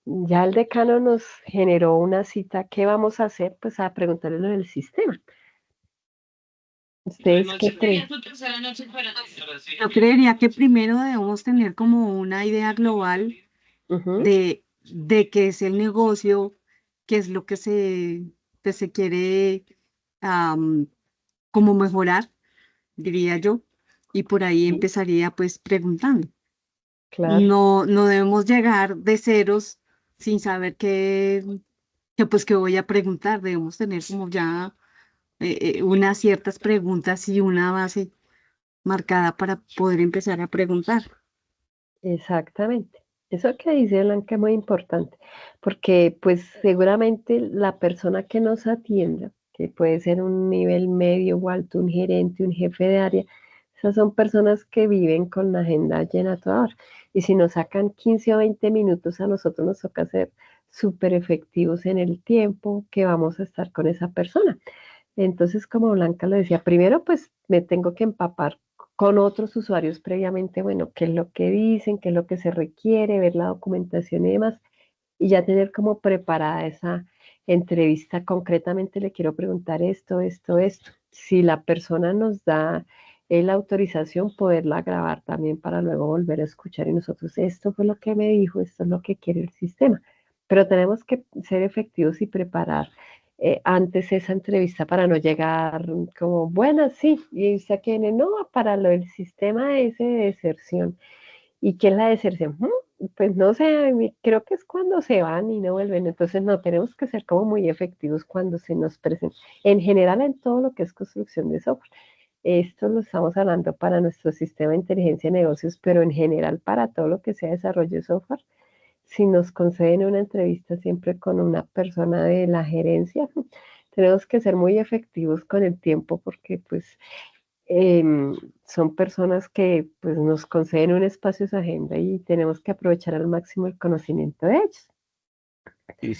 ya el decano nos generó una cita, ¿qué vamos a hacer? Pues a preguntarle lo del sistema. ¿Ustedes qué creen? Yo creería que primero debemos tener como una idea global Ujú, de qué es el negocio, qué es lo que se quiere am, como mejorar, diría yo, y por ahí sí, empezaría pues preguntando. claro, No debemos llegar de ceros sin saber qué voy a preguntar. Debemos tener como ya unas ciertas preguntas y una base marcada para poder empezar a preguntar. exactamente. Eso que dice Blanca es muy importante, porque pues seguramente la persona que nos atienda, que puede ser un nivel medio o alto, un gerente, un jefe de área, esas son personas que viven con la agenda llena toda hora. Y si nos sacan 15 o 20 minutos, a nosotros nos toca ser súper efectivos en el tiempo que vamos a estar con esa persona. Entonces, como Blanca lo decía, primero pues me tengo que empapar con otros usuarios previamente, bueno, qué es lo que dicen, qué es lo que se requiere, ver la documentación y demás, y ya tener como preparada esa entrevista. Concretamente le quiero preguntar esto, esto, esto. Si la persona nos da la autorización, poderla grabar también para luego volver a escuchar y nosotros, esto fue lo que me dijo, esto es lo que quiere el sistema. Pero tenemos que ser efectivos y preparar antes esa entrevista para no llegar como, buenas, sí, y usted que viene, no, para lo del sistema ese de deserción. ¿Y qué es la deserción? Pues no sé, creo que es cuando se van y no vuelven. Entonces no, tenemos que ser como muy efectivos cuando se nos presenta. En general en todo lo que es construcción de software. Esto lo estamos hablando para nuestro sistema de inteligencia de negocios, pero en general para todo lo que sea desarrollo de software. Si nos conceden una entrevista siempre con una persona de la gerencia, tenemos que ser muy efectivos con el tiempo porque pues son personas que pues, nos conceden un espacio en su agenda y tenemos que aprovechar al máximo el conocimiento de ellos.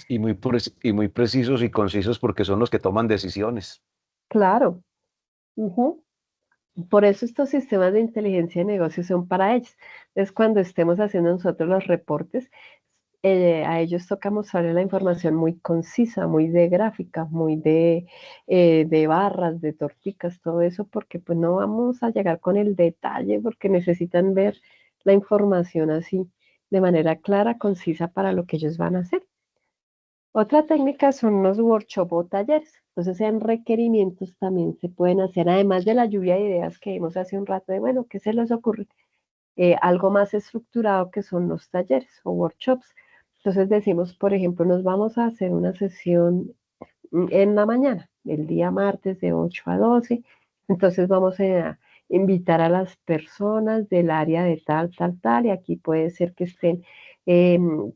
Y muy precisos y concisos porque son los que toman decisiones. Claro. Ujú. Por eso estos sistemas de inteligencia de negocios son para ellos. Es cuando estemos haciendo nosotros los reportes, a ellos toca mostrarles la información muy concisa, muy de gráfica, muy de barras, de torticas, todo eso, porque pues no vamos a llegar con el detalle, porque necesitan ver la información así, de manera clara, concisa para lo que ellos van a hacer. Otra técnica son los workshops o talleres. Entonces, en requerimientos también se pueden hacer, además de la lluvia de ideas que vimos hace un rato de, bueno, ¿qué se les ocurre? Algo más estructurado que son los talleres o workshops. Entonces decimos, por ejemplo, nos vamos a hacer una sesión en la mañana, el día martes de 8 a 12. Entonces vamos a invitar a las personas del área de tal, tal, tal, y aquí puede ser que estén,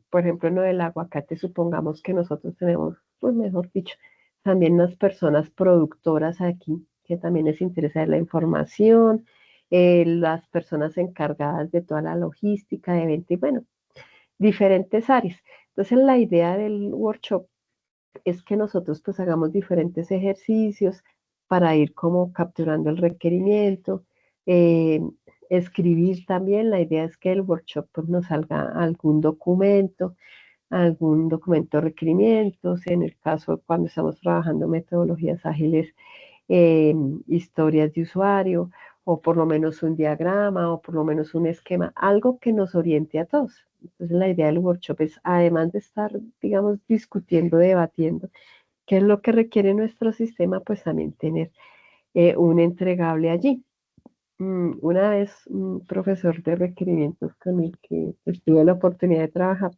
por ejemplo, en lo del aguacate, supongamos que nosotros tenemos, pues mejor dicho, también unas personas productoras aquí, que también les interesa la información, las personas encargadas de toda la logística de venta y bueno, diferentes áreas. Entonces la idea del workshop es que nosotros pues hagamos diferentes ejercicios para ir como capturando el requerimiento, eh, escribir también, la idea es que el workshop pues nos salga algún documento de requerimientos, en el caso cuando estamos trabajando metodologías ágiles, eh, historias de usuario, o por lo menos un diagrama, o por lo menos un esquema, algo que nos oriente a todos. Entonces la idea del workshop es, además de estar, digamos, discutiendo, debatiendo, qué es lo que requiere nuestro sistema, pues también tener un entregable allí. Una vez un profesor de requerimientos con el que pues, tuve la oportunidad de trabajar,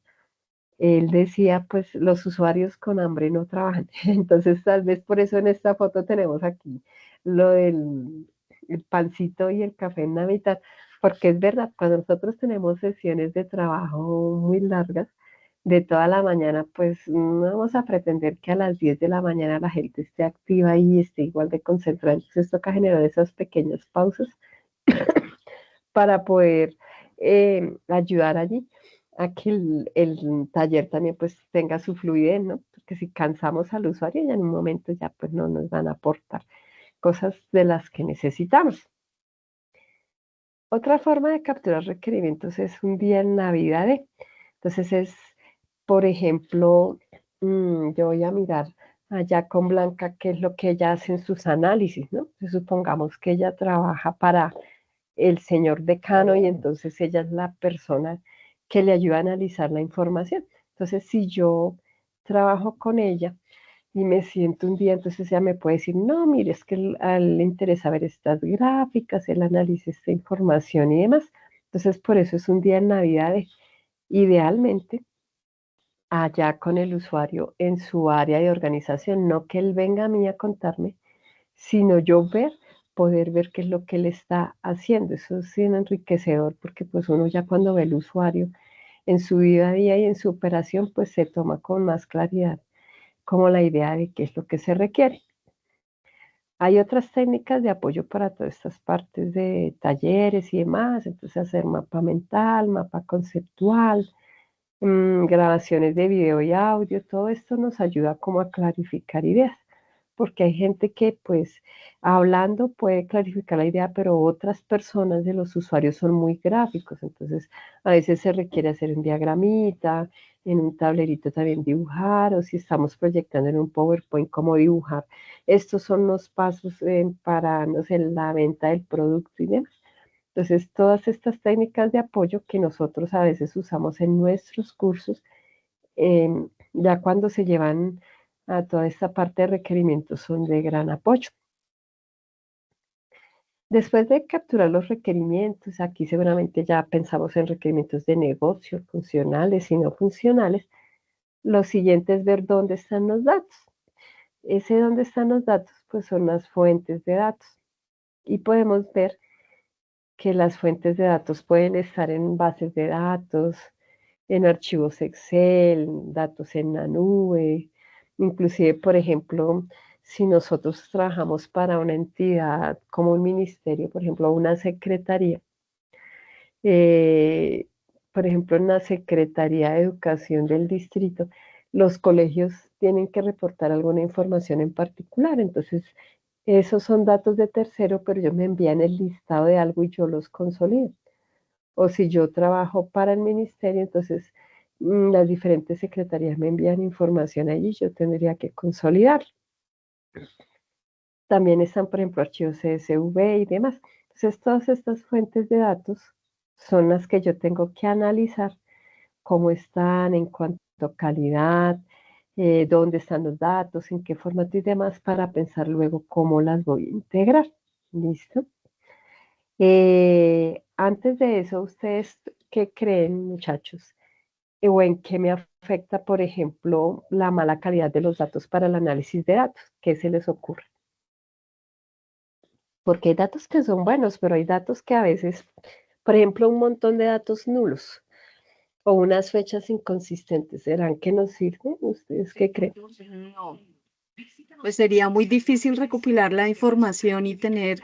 él decía, pues los usuarios con hambre no trabajan. Entonces, tal vez por eso en esta foto tenemos aquí lo del el pancito y el café en la mitad, porque es verdad, cuando nosotros tenemos sesiones de trabajo muy largas, de toda la mañana, pues no vamos a pretender que a las 10 de la mañana la gente esté activa y esté igual de concentrada. Entonces, toca generar esas pequeñas pausas para poder ayudar allí a que el taller también pues tenga su fluidez, ¿no? Porque si cansamos al usuario ya en un momento ya pues no nos van a aportar cosas de las que necesitamos. Otra forma de capturar requerimientos es un día en Navidad. Entonces es, por ejemplo, yo voy a mirar allá con Blanca qué es lo que ella hace en sus análisis, ¿no? Entonces, supongamos que ella trabaja para el señor decano y entonces ella es la persona que le ayuda a analizar la información. Entonces, si yo trabajo con ella y me siento un día, entonces ella me puede decir, no, mire, es que a él le interesa ver estas gráficas, él analiza esta información y demás. Entonces, por eso es un día en Navidad, idealmente, allá con el usuario en su área de organización, no que él venga a mí a contarme, sino yo poder ver qué es lo que él está haciendo. Eso es bien enriquecedor porque pues uno ya cuando ve el usuario en su día a día y en su operación, pues se toma con más claridad como la idea de qué es lo que se requiere. Hay otras técnicas de apoyo para todas estas partes de talleres y demás, entonces hacer mapa mental, mapa conceptual, grabaciones de video y audio, todo esto nos ayuda como a clarificar ideas, porque hay gente que pues hablando puede clarificar la idea, pero otras personas de los usuarios son muy gráficos, entonces a veces se requiere hacer un diagramita, en un tablerito también dibujar, o si estamos proyectando en un PowerPoint, cómo dibujar. Estos son los pasos para, no sé, la venta del producto y demás. Entonces, todas estas técnicas de apoyo que nosotros a veces usamos en nuestros cursos, ya cuando se llevan a toda esta parte de requerimientos son de gran apoyo. Después de capturar los requerimientos, aquí seguramente ya pensamos en requerimientos de negocio, funcionales y no funcionales. Lo siguiente es ver dónde están los datos. Ese dónde están los datos, pues son las fuentes de datos. Y podemos ver que las fuentes de datos pueden estar en bases de datos, en archivos Excel, datos en la nube, inclusive, por ejemplo, si nosotros trabajamos para una entidad como un ministerio, por ejemplo, una secretaría, eh, por ejemplo, en la Secretaría de Educación del distrito, los colegios tienen que reportar alguna información en particular, entonces esos son datos de tercero, pero ellos me envían el listado de algo y yo los consolido. O si yo trabajo para el ministerio, entonces las diferentes secretarías me envían información allí, yo tendría que consolidar. También están, por ejemplo, archivos CSV y demás. Entonces, todas estas fuentes de datos son las que yo tengo que analizar, cómo están en cuanto a calidad, dónde están los datos, en qué formato y demás, para pensar luego cómo las voy a integrar. ¿Listo? Antes de eso, ¿ustedes qué creen, muchachos? ¿O en qué me afecta, por ejemplo, la mala calidad de los datos para el análisis de datos? ¿Qué se les ocurre? Porque hay datos que son buenos, pero hay datos que a veces, por ejemplo, un montón de datos nulos o unas fechas inconsistentes, ¿serán que nos sirven? ¿Ustedes qué creen? No, pues sería muy difícil recopilar la información y tener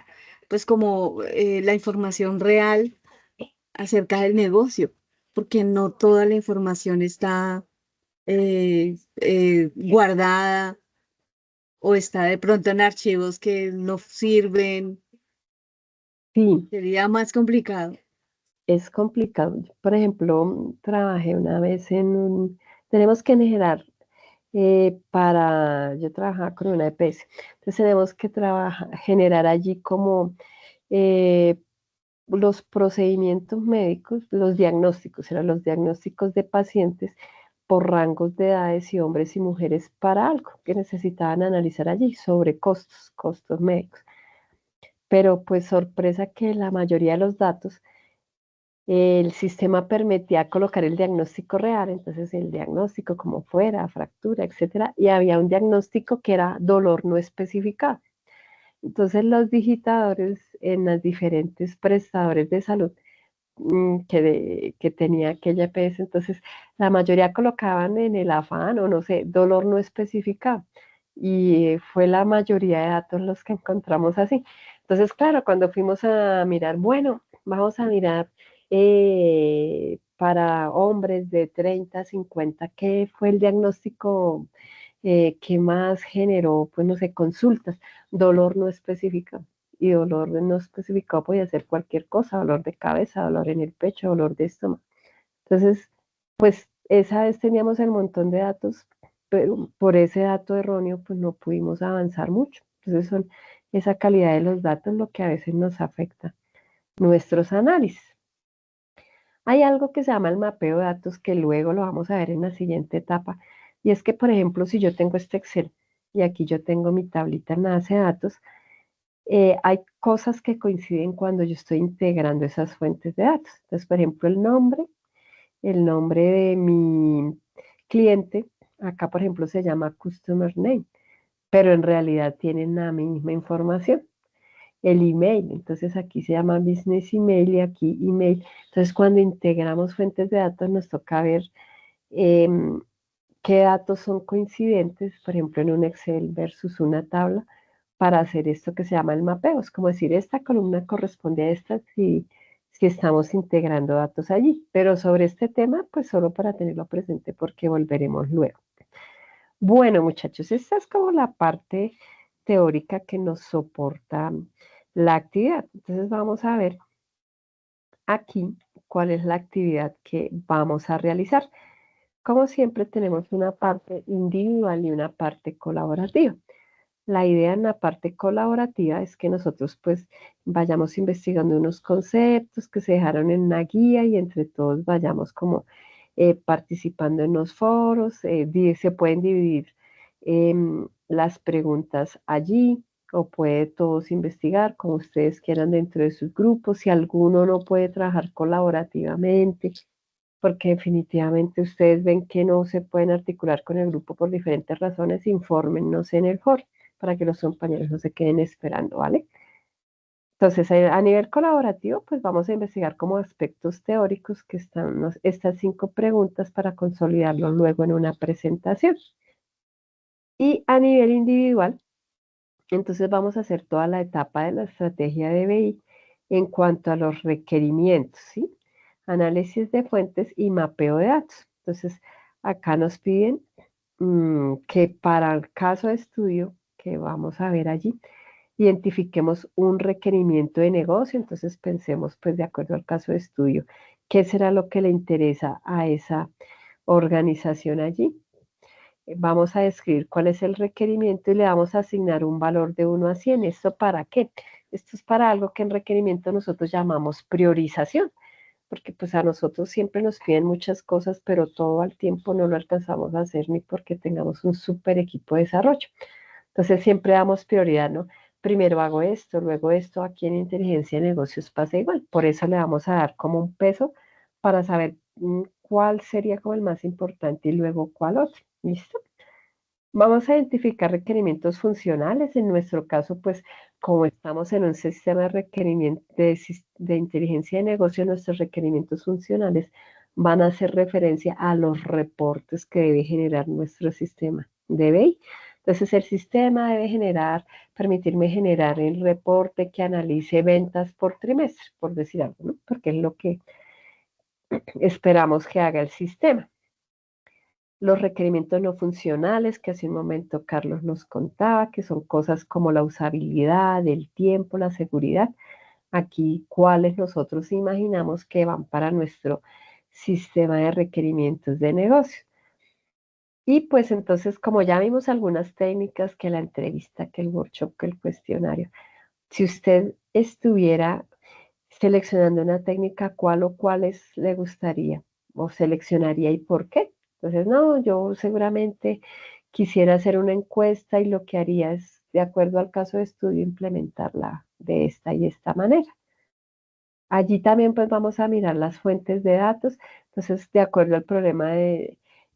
pues como la información real acerca del negocio, porque no toda la información está guardada o está de pronto en archivos que no sirven. Sí, Sería más complicado. es complicado. Yo, por ejemplo, trabajé una vez tenemos que generar yo trabajaba con una EPS, entonces tenemos que generar allí como eh, los procedimientos médicos, los diagnósticos, eran los diagnósticos de pacientes por rangos de edades y hombres y mujeres para algo que necesitaban analizar allí sobre costos médicos. Pero pues sorpresa que la mayoría de los datos, el sistema permitía colocar el diagnóstico real, entonces el diagnóstico como fuera, fractura, etcétera, y había un diagnóstico que era dolor no especificado. Entonces los digitadores en las diferentes prestadores de salud que tenía aquella EPS, entonces la mayoría colocaban en el afán o no sé, dolor no especificado. Y fue la mayoría de datos los que encontramos así. Entonces, claro, cuando fuimos a mirar, bueno, vamos a mirar para hombres de 30 a 50, ¿qué fue el diagnóstico que más generó, pues no sé, consultas? Dolor no especificado. Y dolor no especificado podía ser cualquier cosa, dolor de cabeza, dolor en el pecho, dolor de estómago. Entonces, pues esa vez teníamos el montón de datos pero por ese dato erróneo, pues no pudimos avanzar mucho. Entonces son esa calidad de los datos lo que a veces nos afecta nuestros análisis. Hay algo que se llama el mapeo de datos que luego lo vamos a ver en la siguiente etapa. Y es que, por ejemplo, si yo tengo este Excel y aquí yo tengo mi tablita en la base de datos, hay cosas que coinciden cuando yo estoy integrando esas fuentes de datos. Entonces, por ejemplo, el nombre de mi cliente, acá, por ejemplo, se llama Customer Name, pero en realidad tienen la misma información. El email, entonces aquí se llama Business Email y aquí email. Entonces, cuando integramos fuentes de datos, nos toca ver qué datos son coincidentes, por ejemplo, en un Excel versus una tabla, para hacer esto que se llama el mapeo. Es como decir, esta columna corresponde a esta si estamos integrando datos allí. Pero sobre este tema, pues solo para tenerlo presente porque volveremos luego. Bueno, muchachos, esta es como la parte teórica que nos soporta la actividad. Entonces vamos a ver aquí cuál es la actividad que vamos a realizar. Como siempre tenemos una parte individual y una parte colaborativa. La idea en la parte colaborativa es que nosotros pues vayamos investigando unos conceptos que se dejaron en una guía y entre todos vayamos como participando en los foros. Se pueden dividir las preguntas allí o puede todos investigar como ustedes quieran dentro de sus grupos. Si alguno no puede trabajar colaborativamente, porque definitivamente ustedes ven que no se pueden articular con el grupo por diferentes razones, infórmennos en el foro para que los compañeros no se queden esperando, ¿vale? Entonces, a nivel colaborativo, pues vamos a investigar como aspectos teóricos que están estas 5 preguntas para consolidarlos luego en una presentación. Y a nivel individual, entonces vamos a hacer toda la etapa de la estrategia de BI en cuanto a los requerimientos, ¿sí? Análisis de fuentes y mapeo de datos. Entonces, acá nos piden que para el caso de estudio que vamos a ver allí, identifiquemos un requerimiento de negocio. Entonces, pensemos, pues, de acuerdo al caso de estudio, qué será lo que le interesa a esa organización allí. Vamos a describir cuál es el requerimiento y le vamos a asignar un valor de 1 a 100. ¿Esto para qué? Esto es para algo que en requerimiento nosotros llamamos priorización, porque pues a nosotros siempre nos piden muchas cosas, pero todo al tiempo no lo alcanzamos a hacer ni porque tengamos un súper equipo de desarrollo. Entonces siempre damos prioridad, ¿no? Primero hago esto, luego esto. Aquí en inteligencia de negocios pasa igual. Por eso le vamos a dar como un peso para saber cuál sería como el más importante y luego cuál otro. ¿Listo? Vamos a identificar requerimientos funcionales. En nuestro caso, pues, como estamos en un sistema de requerimiento de inteligencia de negocio, nuestros requerimientos funcionales van a hacer referencia a los reportes que debe generar nuestro sistema de BI. Entonces, el sistema debe permitirme generar el reporte que analice ventas por trimestre, por decir algo, ¿no? Porque es lo que esperamos que haga el sistema. Los requerimientos no funcionales, que hace un momento Carlos nos contaba, que son cosas como la usabilidad, el tiempo, la seguridad. Aquí, ¿cuáles nosotros imaginamos que van para nuestro sistema de requerimientos de negocio? Y pues entonces, como ya vimos algunas técnicas, que la entrevista, que el workshop, que el cuestionario, si usted estuviera seleccionando una técnica, ¿cuál o cuáles le gustaría o seleccionaría y por qué? Entonces, no, yo seguramente quisiera hacer una encuesta y lo que haría es, de acuerdo al caso de estudio, implementarla de esta y esta manera. Allí también pues vamos a mirar las fuentes de datos. Entonces, de acuerdo al problema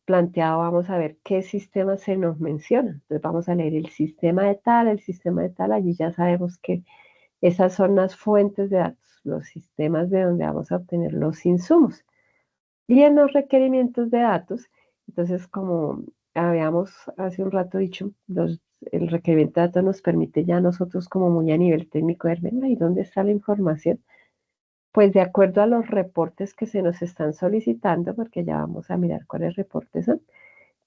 planteado, vamos a ver qué sistemas se nos mencionan. Entonces, vamos a leer el sistema de tal, el sistema de tal. Allí ya sabemos que esas son las fuentes de datos, los sistemas de donde vamos a obtener los insumos. Y en los requerimientos de datos, entonces como habíamos hace un rato dicho, el requerimiento de datos nos permite ya a nosotros como muy a nivel técnico ver, venga, ¿y dónde está la información? Pues de acuerdo a los reportes que se nos están solicitando, porque ya vamos a mirar cuáles reportes son,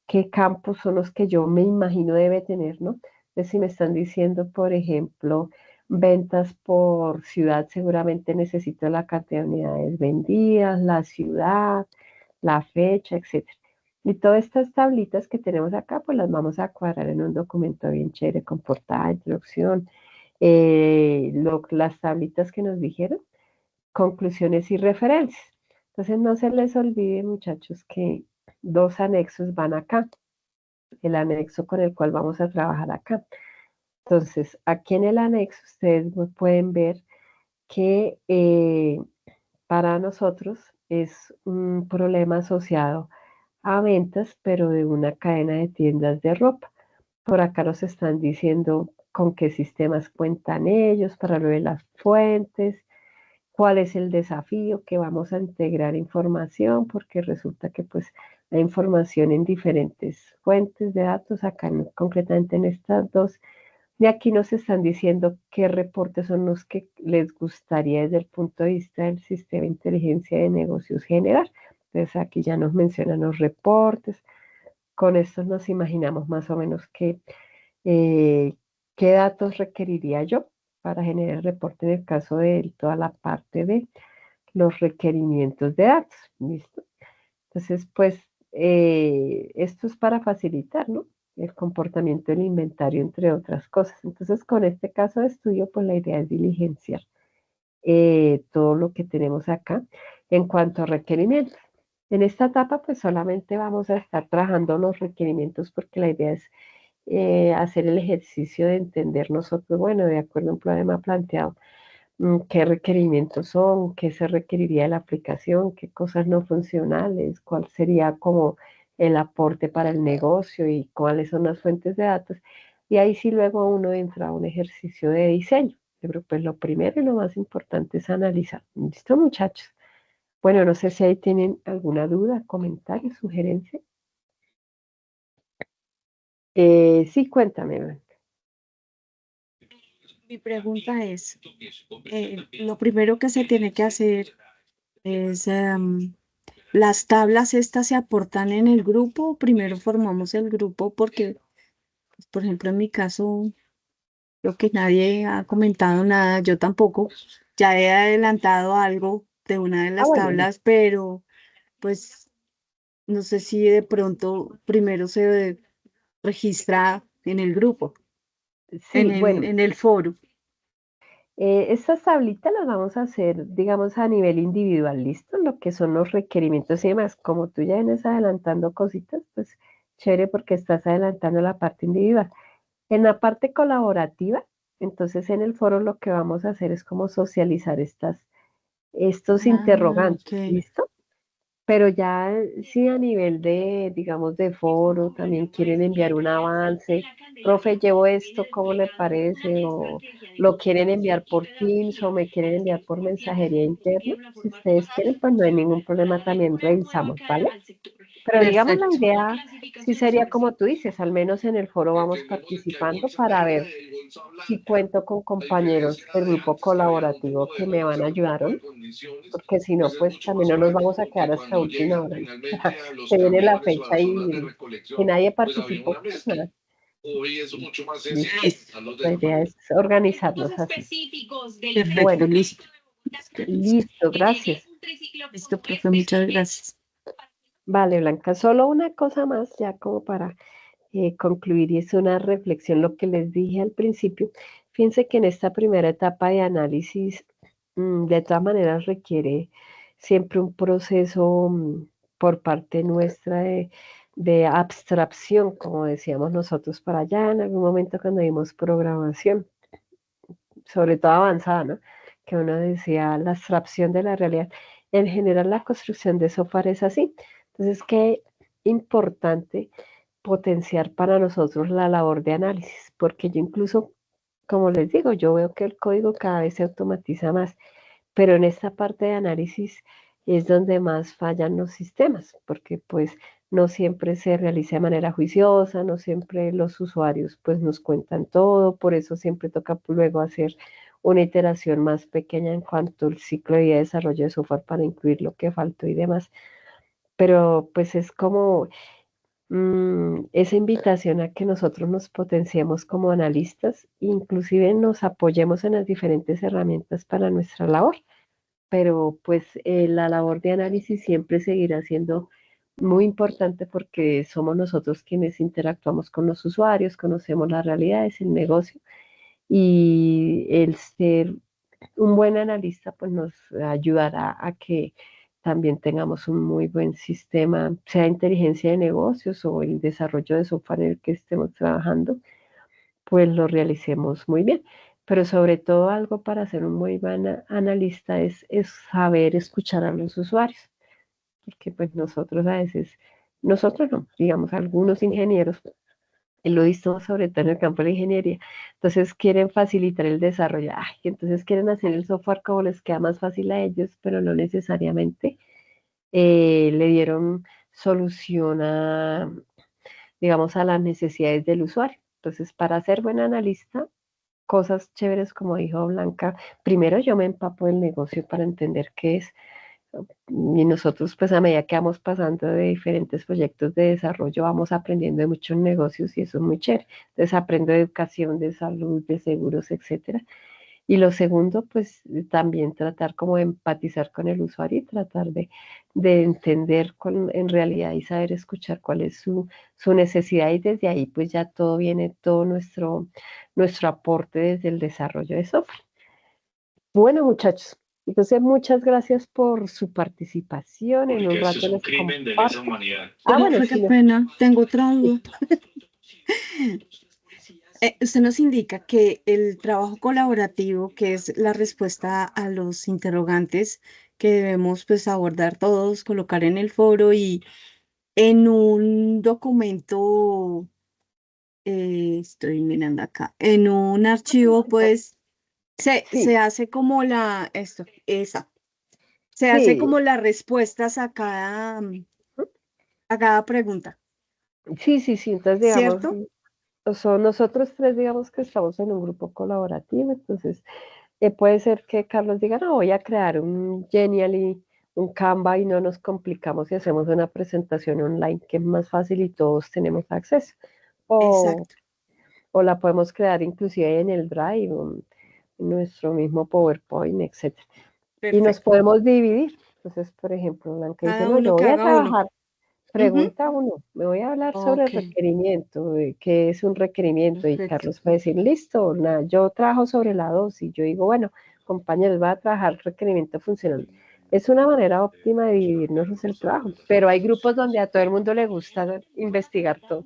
qué campos son los que yo me imagino debe tener, ¿no? Entonces, si me están diciendo, por ejemplo, ventas por ciudad, seguramente necesito la cantidad de unidades vendidas, la ciudad, la fecha, etc. Y todas estas tablitas que tenemos acá, pues las vamos a cuadrar en un documento bien chévere con portada, introducción, las tablitas que nos dijeron, conclusiones y referencias. Entonces no se les olvide, muchachos, que dos anexos van acá, el anexo con el cual vamos a trabajar acá. Entonces, aquí en el anexo ustedes pueden ver que para nosotros es un problema asociado a ventas, pero de una cadena de tiendas de ropa. Por acá nos están diciendo con qué sistemas cuentan ellos para lo de las fuentes, cuál es el desafío que vamos a integrar información, porque resulta que pues hay información en diferentes fuentes de datos, acá concretamente en estas dos, y aquí nos están diciendo qué reportes son los que les gustaría desde el punto de vista del sistema de inteligencia de negocios generar. Entonces aquí ya nos mencionan los reportes, con estos nos imaginamos más o menos eh, qué datos requeriría yo para generar el reporte en el caso de toda la parte de los requerimientos de datos. ¿Listo? Entonces, pues, esto es para facilitar, ¿no? El comportamiento del inventario, entre otras cosas. Entonces, con este caso de estudio, pues la idea es diligenciar todo lo que tenemos acá en cuanto a requerimientos. En esta etapa, pues solamente vamos a estar trabajando los requerimientos porque la idea es hacer el ejercicio de entender nosotros, bueno, de acuerdo a un problema planteado, qué requerimientos son, qué se requeriría de la aplicación, qué cosas no funcionales, cuál sería como el aporte para el negocio y cuáles son las fuentes de datos. Y ahí sí luego uno entra a un ejercicio de diseño. Pero pues lo primero y lo más importante es analizar. ¿Listo, muchachos? Bueno, no sé si ahí tienen alguna duda, comentario, sugerencia. Sí, cuéntame, Blanca. Mi pregunta es, lo primero que se tiene que hacer es, ¿las tablas estas se aportan en el grupo? Primero formamos el grupo porque, pues, por ejemplo, en mi caso, creo que nadie ha comentado nada, yo tampoco. Ya he adelantado algo de una de Ah, las bueno, listo. tablas, pero pues no sé si de pronto primero se registra en el grupo, Sí, bueno, en el foro. estas tablitas las vamos a hacer, digamos, a nivel individual, ¿listo? Lo que son los requerimientos y demás. Como tú ya vienes adelantando cositas, pues chévere porque estás adelantando la parte individual. En la parte colaborativa, entonces en el foro lo que vamos a hacer es como socializar estos Ah, interrogantes, ok. ¿listo? Pero ya sí a nivel de, digamos, de foro, también quieren enviar un avance. Profe, llevo esto, ¿cómo le parece? O lo quieren enviar por Teams o me quieren enviar por mensajería interna. Si ustedes quieren, pues no hay ningún problema, también revisamos, ¿vale? Pero digamos, la Perfecto. idea sí sería como tú dices, al menos en el foro vamos participando para ver si cuento con compañeros del grupo colaborativo que me van a ayudar, ¿o no? Porque si no, pues también no nos vamos a quedar hasta última hora. Se viene la fecha y si nadie participó, pues nada, listo. Listo. La idea es organizarnos así. Perfecto, Bueno, listo. listo, gracias. Listo, profe, muchas gracias. Vale, Blanca, solo una cosa más, ya como para concluir, y es una reflexión, lo que les dije al principio. Fíjense que en esta primera etapa de análisis, de todas maneras requiere siempre un proceso por parte nuestra de abstracción, como decíamos nosotros para allá en algún momento cuando vimos programación, sobre todo avanzada, ¿no? Que uno decía la abstracción de la realidad. En general, la construcción de software es así. Entonces, qué importante potenciar para nosotros la labor de análisis, porque yo incluso, como les digo, yo veo que el código cada vez se automatiza más, pero en esta parte de análisis es donde más fallan los sistemas, porque pues no siempre se realiza de manera juiciosa, no siempre los usuarios pues nos cuentan todo, por eso siempre toca luego hacer una iteración más pequeña en cuanto al ciclo de vida de desarrollo de software para incluir lo que faltó y demás. Pero pues es como esa invitación a que nosotros nos potenciemos como analistas, inclusive nos apoyemos en las diferentes herramientas para nuestra labor, pero pues la labor de análisis siempre seguirá siendo muy importante porque somos nosotros quienes interactuamos con los usuarios, conocemos las realidades, el negocio, y el ser un buen analista pues nos ayudará a que también tengamos un muy buen sistema, sea inteligencia de negocios o el desarrollo de software en el que estemos trabajando, pues lo realicemos muy bien. Pero sobre todo algo para ser un muy buen analista es saber escuchar a los usuarios, porque pues nosotros a veces, nosotros no, digamos algunos ingenieros, y lo he visto sobre todo en el campo de la ingeniería, entonces quieren facilitar el desarrollo, ay, entonces quieren hacer el software como les queda más fácil a ellos, pero no necesariamente le dieron solución a, digamos, a las necesidades del usuario. Entonces, para ser buen analista, cosas chéveres como dijo Blanca, primero yo me empapo del negocio para entender qué es, y nosotros, pues a medida que vamos pasando de diferentes proyectos de desarrollo, vamos aprendiendo de muchos negocios y eso es muy chévere. Entonces aprendo de educación, de salud, de seguros, etcétera. Y lo segundo, pues también tratar como de empatizar con el usuario y tratar de entender en realidad y saber escuchar cuál es su necesidad y desde ahí pues ya todo viene, todo nuestro aporte desde el desarrollo de software. Bueno, muchachos, entonces muchas gracias por su participación. En un Porque esto rato es un les crimen de lesa comparto. humanidad. Bueno, Profe, qué sí, pena, tengo otra duda. Usted nos indica que el trabajo colaborativo, que es la respuesta a los interrogantes que debemos pues abordar todos, colocar en el foro y en un documento, estoy mirando acá, en un archivo pues sí, se hace como se hace sí, como las respuestas a cada pregunta, sí, entonces digamos, ¿cierto? son nosotros tres, digamos que estamos en un grupo colaborativo, entonces puede ser que Carlos diga, no, voy a crear un Genially, un Canva y no nos complicamos y hacemos una presentación online que es más fácil y todos tenemos acceso. O, Exacto, o la podemos crear inclusive en el Drive, o en nuestro mismo PowerPoint, etcétera. Y nos perfecto. podemos dividir. Entonces, por ejemplo, Blanca dice, Cada no, yo uno que voy a haga uno. trabajar. Ujú. Pregunta uno, me voy a hablar sobre el Ok, requerimiento, de qué es un requerimiento, y perfecto. Carlos puede decir, listo, yo trabajo sobre la 2 y yo digo, bueno, compañeros, voy a trabajar el requerimiento funcional. Es una manera óptima de dividirnos el trabajo, pero hay grupos donde a todo el mundo le gusta investigar todo,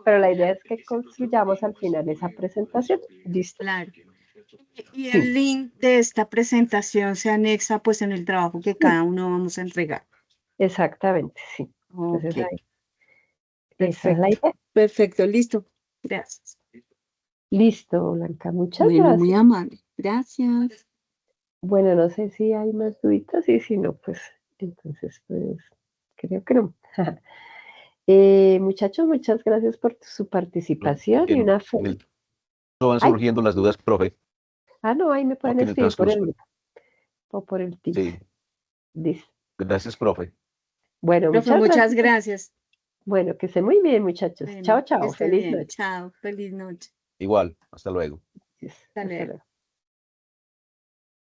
pero la idea es que construyamos al final esa presentación, ¿listo? Claro. Y Sí, el link de esta presentación se anexa pues en el trabajo que sí, cada uno vamos a entregar. exactamente, sí. Ok, Entonces ahí, esa es la perfecto. idea. Perfecto, listo. Gracias. Listo, Blanca, muchas Bueno, muy gracias. amable. Gracias. Bueno, no sé si hay más duditas y si no, pues entonces, pues creo que no. Muchachos, muchas gracias por su participación y En una el feliz. van Ay, surgiendo las dudas, profe, no, ahí me pueden aquí en el escribir por el transcurso. grupo o por el Teams. Sí, Listo. gracias, profe. Bueno, Profe, muchas muchas gracias. gracias. Bueno, que estén muy bien, muchachos. Bueno, Chao, que chao. esté Feliz bien. noche. Chao. Feliz noche. Igual, hasta luego. Hasta Hasta luego. luego.